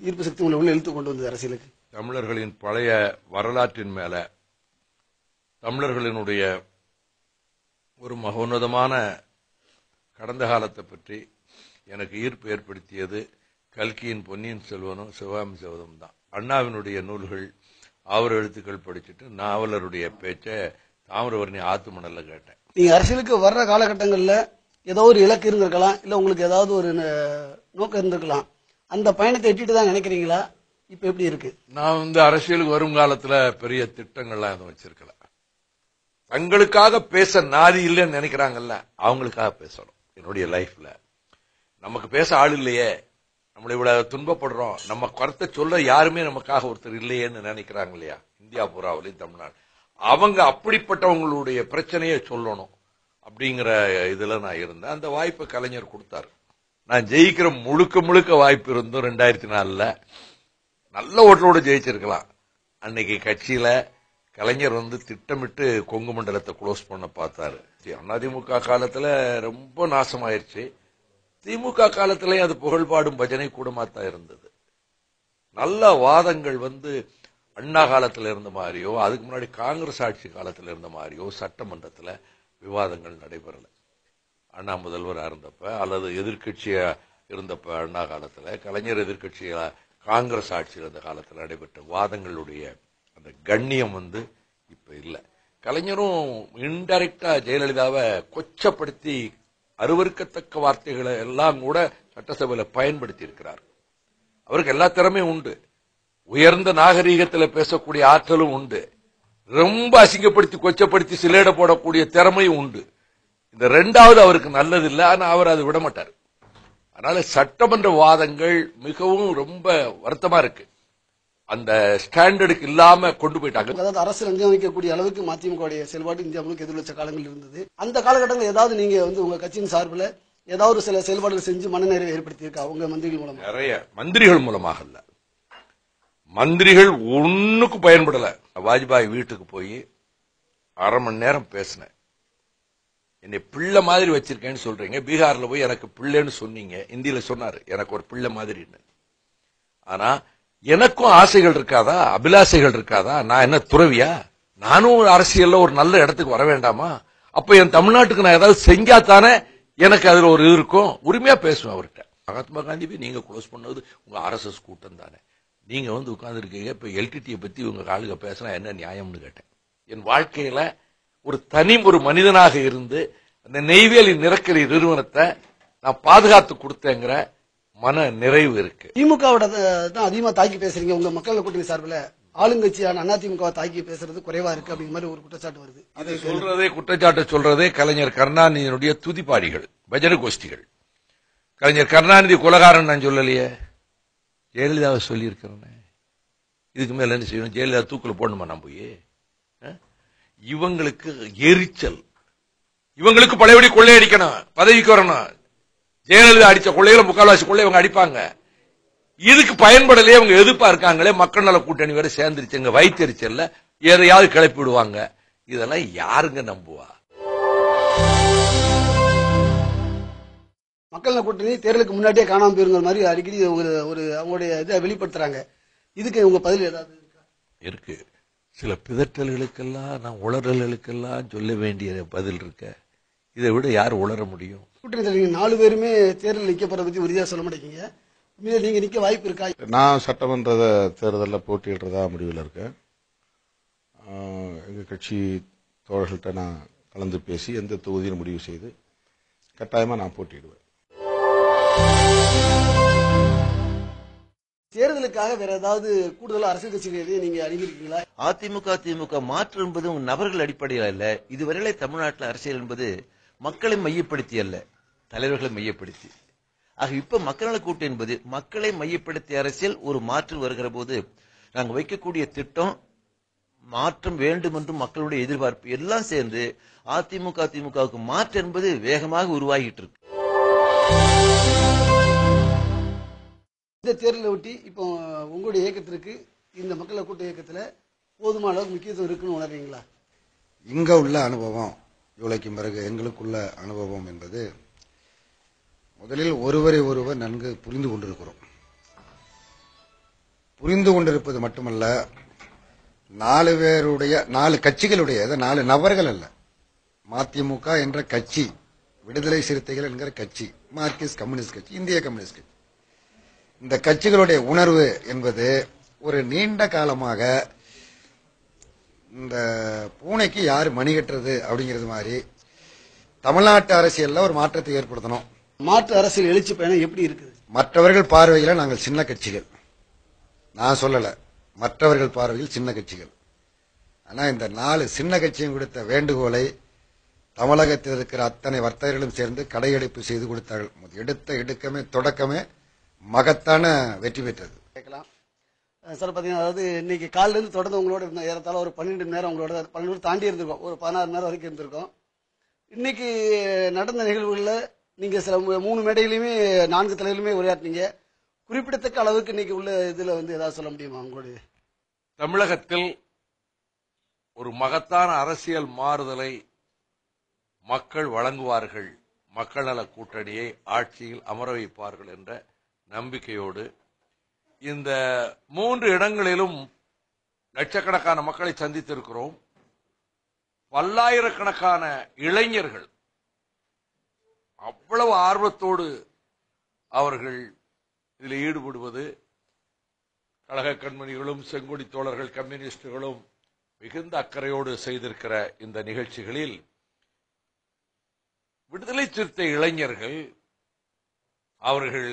ஈர்ப்பு சக்தி உங்களை உள்ள இழுத்து கொண்டு வந்தது அரசியலுக்கு? தமிழர்களின் பழைய வரலாற்றின் மேல, தமிழர்களினுடைய ஒரு மகோன்னதமான கடந்த காலத்தை பற்றி எனக்கு ஈர்ப்பு ஏற்படுத்தியது கல்கியின் பொன்னியின் செல்வனும் சிவகாமி சபதம் தான். அண்ணாவினுடைய நூல்கள், அவர் எழுத்துக்கள் படிச்சுட்டு நாவலருடைய பேச்சை தாமிரவர்ணி ஆத்துமணல்ல கேட்டேன். நீங்க அரசியலுக்கு வர்ற காலகட்டங்களில் ஏதோ ஒரு இலக்கு இருந்திருக்கலாம், இல்ல உங்களுக்கு ஏதாவது ஒரு நோக்கம் இருந்திருக்கலாம். அந்த பயணத்தை எட்டிட்டு தான் நினைக்கிறீங்களா? இப்ப எப்படி இருக்கு? நான் அரசியலுக்கு வரும் காலத்துல பெரிய திட்டங்கள்லாம் எதுவும் வச்சிருக்கல. தங்களுக்காக பேச நாதி இல்லைன்னு நினைக்கிறாங்கல்ல, அவங்களுக்காக பேசணும். என்னுடைய லைஃப்ல நமக்கு பேச ஆள் இல்லையே, நம்மளை இவ்வளவு துன்பப்படுறோம், நம்ம கருத்தை சொல்ல யாருமே நமக்காக ஒருத்தர் இல்லையேன்னு நினைக்கிறாங்க இல்லையா, இந்தியா பூராவிலையும் தமிழ்நாடு. அவங்க அப்படிப்பட்டவங்களுடைய பிரச்சனையை சொல்லணும் அப்படிங்கிற இதுல நான் இருந்தேன். அந்த வாய்ப்பை கலைஞர் கொடுத்தாரு. நான் ஜெயிக்கிற முழுக்க முழுக்க வாய்ப்பு இருந்தும் 2004 நல்ல ஓட்டலோட ஜெயிச்சிருக்கலாம். அன்னைக்கு கட்சியில கலைஞர் திட்டமிட்டு கொங்கு மண்டலத்தை க்ளோஸ் பண்ண பார்த்தாரு. அதிமுக காலத்துல ரொம்ப நாசமாயிருச்சு. திமுக காலத்திலே அது புகழ்பாடும் பஜனை கூடமாத்தான் இருந்தது. நல்ல வாதங்கள் அண்ணா காலத்தில் இருந்த மாதிரியோ அதுக்கு முன்னாடி காங்கிரஸ் ஆட்சி காலத்தில் இருந்த மாதிரியோ சட்டமன்றத்தில் விவாதங்கள் நடைபெறல. அண்ணா முதல்வராக இருந்தப்ப அல்லது எதிர்கட்சியா இருந்தப்ப அண்ணா காலத்தில், கலைஞர் எதிர்கட்சியா காங்கிரஸ் ஆட்சி இருந்த காலத்தில் நடைபெற்ற வாதங்களுடைய அந்த கண்ணியம் இப்ப இல்ல. கலைஞரும் இன்டைரக்டா ஜெயலலிதாவை கொச்சப்படுத்தி அருவருக்கத்தக்க வார்த்தைகளை எல்லாம் கூட சட்டசபையில பயன்படுத்தி இருக்கிறார். அவருக்கு எல்லா திறமையும் உண்டு, உயர்ந்த நாகரீகத்தில் பேசக்கூடிய ஆற்றலும் உண்டு, ரொம்ப அசிங்கப்படுத்தி கொச்சப்படுத்தி சிலேட போடக்கூடிய திறமையும் உண்டு. இந்த ரெண்டாவது அவருக்கு நல்லது இல்லை, ஆனா அவர் அதை விட மாட்டார். அதனால சட்டமன்ற வாதங்கள் மிகவும் ரொம்ப வருத்தமா இருக்கு. அந்த ஸ்டாண்டர்டுக்கு இல்லாம கொண்டு போயிட்டாங்க. அதாவது அரசியல் அங்கம் வைக்கக்கூடிய அளவுக்கு மதிமுக செயல்பாடு இந்தியா முழுக்க எதிர்வச்ச காலங்கள் இருந்தது. அந்த காலகட்டத்தில் ஏதாவது நீங்க உங்க கட்சியின் சார்பில் ஏதாவது சில செயல்பாடுகள் செஞ்சு மனநிறைவு ஏற்படுத்தியிருக்கா உங்க மந்திரிகள் மூலமா? நிறைய மந்திரிகள் மூலமாக இல்ல, மந்திரிகள் ஒண்ணுக்கு பயன்படல. வாஜ்பாய் வீட்டுக்கு போய் 1/2 மணி நேரம் பேசினேன். என்னை பிள்ளை மாதிரி வச்சிருக்கேன்னு சொல்றீங்க, பீகார்ல போய் எனக்கு பிள்ளைன்னு சொன்னீங்க, இந்தியில சொன்னாரு எனக்கு ஒரு பிள்ளை மாதிரின்னு. ஆனா எனக்கும் ஆசைகள் இருக்காதா, அபிலாசைகள் இருக்காதா? நான் என்ன துறவியா? நானும் ஒரு அரசியல்ல ஒரு நல்ல இடத்துக்கு வர வேண்டாமா? அப்ப என் தமிழ்நாட்டுக்கு நான் ஏதாவது செஞ்சாத்தானே எனக்கு அதுல ஒரு இது இருக்கும். உரிமையா பேசுவேன் அவர்கிட்ட. மகாத்மா காந்தி போய் நீங்க க்ளோஸ் பண்ணது உங்க RSS கூட்டம் தானே, நீங்க உட்கார்ந்து இருக்கீங்க, இப்ப எல்டிடியை பத்தி உங்க ஆளுங்க பேசினா என்ன நியாயம்னு கேட்டேன். என் வாழ்க்கையில ஒரு மனிதனாக இருந்து அந்த நெய்வேலி நிலக்கரி நிறுவனத்தை நான் பாதுகாத்து கொடுத்தேங்கிற மன நிறைவு இருக்கு. திமுகவோட தான் அதிகமா தாக்கி பேசுறீங்க. உங்க மக்கள் கூட்டணி சார்பில் ஆளுங்கட்சியான அதிமுக தாக்கி பேசுறது குறைவா இருக்கு அப்படிங்கிற மாதிரி ஒரு குற்றச்சாட்டு வருது. அதை குற்றச்சாட்டு சொல்றதே கலைஞர் கருணாநிதியினுடைய துதிப்பாடிகள், பஜனை கோஷ்டிகள். கலைஞர் கருணாநிதி குலகாரன் நான் சொல்லலையே, ஜெயலலிதாவை சொல்லி இருக்கிறேன். இதுக்கு மேல என்ன செய்யணும்? ஜெயலலிதா தூக்குல போடணுமா? நான் போய் இவங்களுக்கு எரிச்சல், இவங்களுக்கு பழையபடி கொள்ளையடிக்கணும், பதவிக்கு வரணும். ஜெயலலிதா அடிச்ச கொள்ளையில முக்கால்வாசி கொள்ளை இவங்க அடிப்பாங்க. இதுக்கு பயன்படலையே அவங்க எதிர்ப்பா இருக்காங்களே. மக்கள் நல கூட்டணி வேற சேர்ந்துருச்சுங்க, வயிற்றுச்சல்ல எதையாவது கிளப்பி விடுவாங்க. இதெல்லாம் யாருங்க நம்புவா? மக்கள் நல கூட்டணி தேர்தலுக்கு முன்னாடியே காணாம போயிருங்கிற மாதிரி அடிக்கடி ஒரு அவங்களுடைய இதை வெளிப்படுத்துறாங்க. இதுக்கு உங்க பதில் ஏதாவது இருக்கு? சில பிதற்றல்களுக்கெல்லாம் நான் உளறல்களுக்கெல்லாம் சொல்ல வேண்டிய பதில் இருக்க. இதை விட யார் உளர முடியும்? கூட்டணி 4 பேருமே தேர்தல் நிக்க போறத பத்தி உறுதியா சொல்ல மாட்டேங்க. நீங்க நிக்க வாய்ப்பு இருக்கா? நான் சட்டமன்ற தேர்தலில் போட்டியிடுறதா முடிவில் இருக்கேன். எங்கள் கட்சி தோழர்கள்ட்ட நான் கலந்து பேசி எந்த தொகுதியில் முடிவு செய்து கட்டாயமா நான் போட்டியிடுவேன். தேர்தலுக்காக வேற ஏதாவது கூடுதல் அரசியல் கட்சிகளை நீங்க அணுகிருக்கீங்களா? அதிமுக திமுக மாற்று என்பது நபர்கள் அடிப்படையில் அல்ல. இதுவரையிலே தமிழ்நாட்டில் அரசியல் என்பது மக்களை மையப்படுத்தி அல்ல, தலைவர்களை மையப்படுத்தி. ஆக இப்ப மக்கள் நல கூட்டணி என்பது மக்களை மையப்படுத்திய அரசியல். ஒரு மாற்று வருகிற போது நாங்கள் வைக்கக்கூடிய திட்டம் மாற்றம் வேண்டும் என்று மக்களுடைய எதிர்பார்ப்பு எல்லாம் சேர்ந்து அதிமுக திமுகவுக்கு மாற்று என்பது வேகமாக உருவாகிட்டு இருக்கு. இந்த தேர்தலை ஒட்டி இப்போ உங்களுடைய இயக்கத்திற்கு இந்த மக்கள் நல கூட்டணி இயக்கத்துல போதுமான அளவுக்கு முக்கியத்துவம் இருக்குன்னு உணர்றீங்களா? இங்க உள்ள அனுபவம், இவ்வளைக்கும் பிறகு எங்களுக்குள்ள அனுபவம் என்பது, முதலில் ஒருவரை ஒருவர் நன்கு புரிந்து கொண்டிருக்கிறோம். புரிந்து கொண்டிருப்பது மட்டுமல்ல, 4 கட்சிகளுடைய 4 நபர்கள் அல்ல, மதிமுக என்ற கட்சி, விடுதலை சிறுத்தைகள் என்கிற கட்சி, மார்க்சிஸ்ட் கம்யூனிஸ்ட் கட்சி, இந்திய கம்யூனிஸ்ட் கட்சி, இந்த கட்சிகளுடைய உணர்வு என்பது ஒரு நீண்ட காலமாக இந்த பூனைக்கு யார் மணி கட்டுறது அப்படிங்கிறது மாதிரி தமிழ்நாட்டு அரசியல்ல ஒரு மாற்றத்தை ஏற்படுத்தணும். மாற்று அரசியல் எழுச்சி பயணம் எப்படி இருக்குது? மற்றவர்கள் பார்வையில் நாங்கள் சின்ன கட்சிகள், நான் சொல்லல, மற்றவர்கள் பார்வையில் சின்ன கட்சிகள். ஆனா இந்த 4 சின்ன கட்சியும் கொடுத்த வேண்டுகோளை தமிழகத்தில் இருக்கிற அத்தனை வர்த்தகர்களும் சேர்ந்து கடையெடுப்பு செய்து கொடுத்தார்கள். எடுத்த எடுக்கமே தொடக்கமே மகத்தான வெற்றி பெற்றது. கேட்கலாம் சார். பாத்தீங்கன்னா, அதாவது இன்னைக்கு காலையில இருந்து தொடர்ந்து உங்களோட இருந்த ஏறத்தாழ ஒரு 12 மணி நேரம் உங்களோட 12 தாண்டி இருந்திருக்கோம், ஒரு 16 மணி நேரம் வரைக்கும் இருந்திருக்கோம். இன்னைக்கு நடந்த நிகழ்வுகள்ல நீங்க சில 3 மேடையிலுமே 4 தலைவர்களுமே உரையாற்றினீங்க. குறிப்பிடத்தக்க அளவுக்கு இன்னைக்கு உள்ள இதுல ஏதாவது சொல்ல முடியுமா உங்களுடைய? தமிழகத்தில் ஒரு மகத்தான அரசியல் மாறுதலை மக்கள் வழங்குவார்கள், மக்கள் நல கூட்டணியை ஆட்சியில் அமர வைப்பார்கள் என்ற நம்பிக்கையோடு இந்த 3 இடங்களிலும் லட்சக்கணக்கான மக்களை சந்தித்திருக்கிறோம். பல்லாயிரக்கணக்கான இளைஞர்கள் அவ்வளவு ஆர்வத்தோடு அவர்கள் இதில் ஈடுபடுவது, கழக கண்மணிகளும் செங்கொடி தோழர்கள் கம்யூனிஸ்டுகளும் மிகுந்த அக்கறையோடு செய்திருக்கிற இந்த நிகழ்ச்சிகளில் விடுதலை சிறுத்தை இளைஞர்கள் அவர்கள்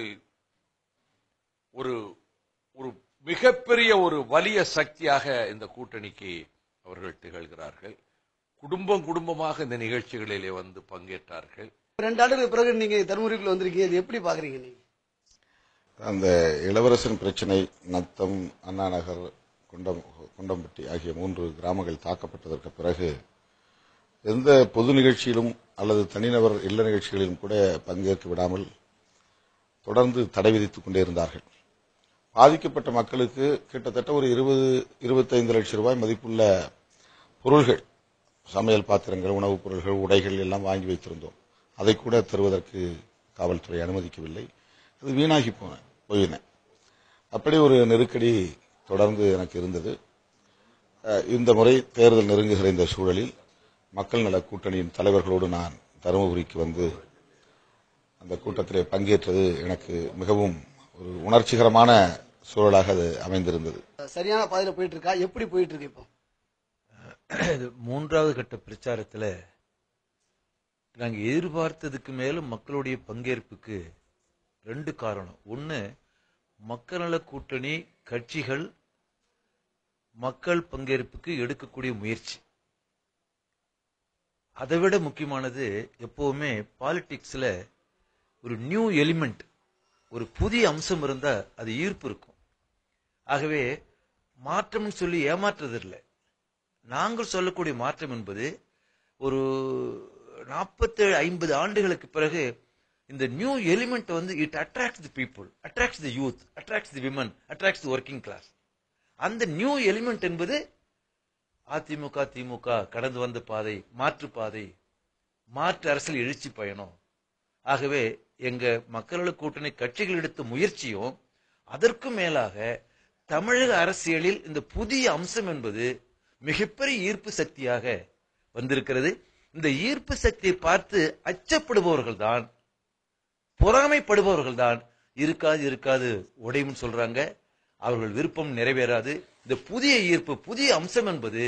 ஒரு ஒரு மிகப்பெரிய ஒரு வலிய சக்தியாக இந்த கூட்டணிக்கு அவர்கள் திகழ்கிறார்கள். குடும்பம் குடும்பமாக இந்த நிகழ்ச்சிகளிலே வந்து பங்கேற்றார்கள். 2 ஆண்டுகளுக்கு பிறகு நீங்க தருமபுரிக்குள்ள வந்திருக்கீங்க, இது எப்படி பாக்குறீங்க நீங்க? அந்த இளவரசன் பிரச்சனை, நத்தம், அண்ணா நகர், குண்டம்பட்டி ஆகிய 3 கிராமங்கள் தாக்கப்பட்டதற்கு பிறகு எந்த பொது நிகழ்ச்சியிலும் அல்லது தனிநபர் இல்ல நிகழ்ச்சிகளிலும் கூட பங்கேற்க விடாமல் தொடர்ந்து தடை விதித்துக் கொண்டே இருந்தார்கள். பாதிக்கப்பட்ட மக்களுக்கு கிட்டத்தட்ட ஒரு 20-25 லட்சம் ரூபாய் மதிப்புள்ள பொருள்கள், சமையல் பாத்திரங்கள், உணவுப் பொருள்கள், உடைகள் எல்லாம் வாங்கி வைத்திருந்தோம். அதை கூட தருவதற்கு காவல்துறை அனுமதிக்கவில்லை. அது வீணாகி போயின. அப்படி ஒரு நெருக்கடி தொடர்ந்து எனக்கு இருந்தது. இந்த முறை தேர்தல் நெருங்குகிற இந்த சூழலில் மக்கள் நல கூட்டணியின் தலைவர்களோடு நான் தருமபுரிக்கு வந்து அந்த கூட்டத்திலே பங்கேற்றது எனக்கு மிகவும் ஒரு உணர்ச்சிகரமான சூழலாக அது அமைந்திருந்தது. சரியான பாதையில போயிட்டு இருக்கா? எப்படி போயிட்டு இருக்கு இப்போ? 3வது கட்ட பிரச்சாரத்தில் நாங்கள் எதிர்பார்த்ததுக்கு மேலும் மக்களுடைய பங்கேற்புக்கு 2 காரணம். ஒன்று, மக்கள் நல கூட்டணி கட்சிகள் மக்கள் பங்கேற்புக்கு எடுக்கக்கூடிய முயற்சி. அதைவிட முக்கியமானது, எப்பவுமே பாலிடிக்ஸ்ல ஒரு நியூ எலிமெண்ட், ஒரு புதிய அம்சம் இருந்தா அது ஈர்ப்பு இருக்கும். ஆகவே மாற்றம் சொல்லி ஏமாற்றுறதில்லை. நாங்கள் சொல்லக்கூடிய மாற்றம் என்பது ஒரு 47-50 ஆண்டுகளுக்கு பிறகு இந்த நியூ எலிமெண்ட் வந்து it attracts the people, attracts the youth, attracts the women, attracts the working class. அந்த நியூ எலிமெண்ட் என்பது அதிமுக திமுக கடந்து வந்த பாதை, மாற்று பாதை, மாற்று அரசியல் எழுச்சி பயணம். ஆகவே எங்க மக்கள் நல கூட்டணி கட்சிகள் எடுத்த முயற்சியும், அதற்கும் மேலாக தமிழக அரசியலில் இந்த புதிய அம்சம் என்பது மிகப்பெரிய ஈர்ப்பு சக்தியாக வந்திருக்கிறது. இந்த ஈர்ப்பு சக்தியை பார்த்து அச்சப்படுபவர்கள் தான், பொறாமைப்படுபவர்கள் தான் இருக்காது உடையும் சொல்றாங்க. அவர்கள் விருப்பம் நிறைவேறாது. இந்த புதிய ஈர்ப்பு, புதிய அம்சம் என்பது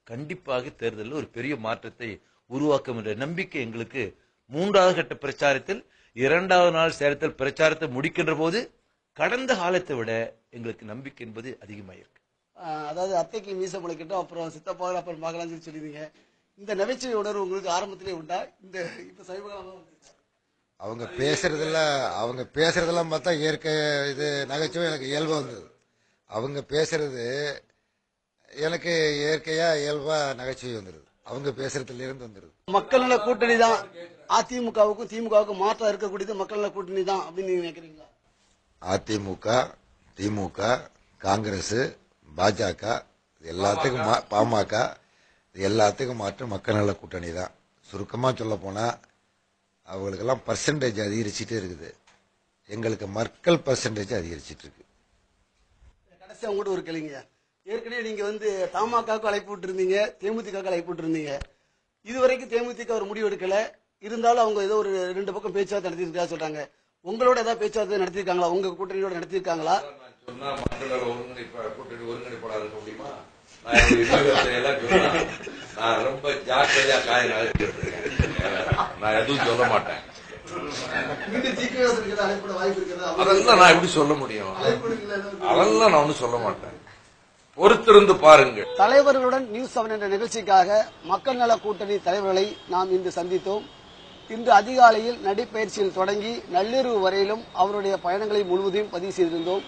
கண்டிப்பாக தேர்தலில் ஒரு பெரிய மாற்றத்தை உருவாக்கும் என்ற நம்பிக்கை எங்களுக்கு 3வது கட்ட பிரச்சாரத்தில் 2வது நாள் சேரத்தில் பிரச்சாரத்தை முடிக்கின்ற போது கடந்த காலத்தை விட எங்களுக்கு நம்பிக்கை என்பது அதிகமாயிருக்கு. அதாவது அத்தைக்கு மீச முளைக்கட்டும், அப்புறம் சித்தப்பாக அப்புறம் பார்க்கலாம் சொல்லிருந்தீங்க. இந்த நகைச்சுவை உணர்வு உங்களுக்கு ஆரம்பத்திலே உண்டா? இந்த இப்ப சமீபகாலமா அவங்க பேசுறதெல்லாம் பார்த்தா இயற்கை இது நகைச்சுவை எனக்கு இயல்பா வந்தது. அவங்க பேசுறது எனக்கு இயற்கையா இயல்பா நகைச்சுவை வந்துருது. அவங்க பேசுறதுல இருந்து வந்துருது. மக்கள் நல கூட்டணி தான் அதிமுகவுக்கும் திமுகவுக்கும் மாற்றா இருக்கக்கூடியது மக்கள் நல கூட்டணி தான் அப்படின்னு நீங்க நினைக்கிறீங்களா? அதிமுக, திமுக, காங்கிரஸ், பாஜக எல்லாத்துக்கும் பாமக எல்லாத்துக்கும் மாற்றம் மக்கள் நல கூட்டணி தான். சுருக்கமா சொல்ல போனா அவங்களுக்கெல்லாம் பர்சன்டேஜ் அதிகரிச்சுட்டே இருக்குது. எங்களுக்கு மக்கள் பர்சன்டேஜ் அதிகரிச்சிட்டு இருக்கு. கடைசியா உங்கள்கிட்ட ஒரு கேள்விங்க. ஏற்கனவே நீங்க வந்து தமாகவுக்கு அழைப்பு விட்டுருந்தீங்க, தேமுதிக அழைப்பு விட்டுருந்தீங்க. இதுவரைக்கும் தேமுதிக ஒரு முடிவு எடுக்கல. இருந்தாலும் அவங்க ஏதோ ஒரு 2 பக்கம் பேச்சுவார்த்தை நடத்திருக்கா சொல்றாங்க. உங்களோட ஏதாவது பேச்சுவார்த்தை நடத்திருக்காங்களா? உங்க கூட்டணியோட நடத்திருக்காங்களா? கூட்டணி ஒருங்கிணைப்பாளர் இருக்க முடியுமா? நான் ரொம்ப ஜாக்கிரதையா நான் எதுவும் சொல்ல மாட்டேன். அதெல்லாம் நான் எப்படி சொல்ல முடியும்? அதெல்லாம் நான் ஒன்னும் சொல்ல மாட்டேன். பொறுத்திருந்து பாருங்கள். தலைவர்களுடன் நியூஸ் 7 என்ற நிகழ்ச்சிக்காக மக்கள் நல கூட்டணி தலைவர்களை நாம் இன்று சந்தித்தோம். இன்று அதிகாலையில் நடைப்பயிற்சியில் தொடங்கி நள்ளிரவு வரையிலும் அவருடைய பயணங்களை முழுவதையும் பதிவு செய்திருந்தோம்.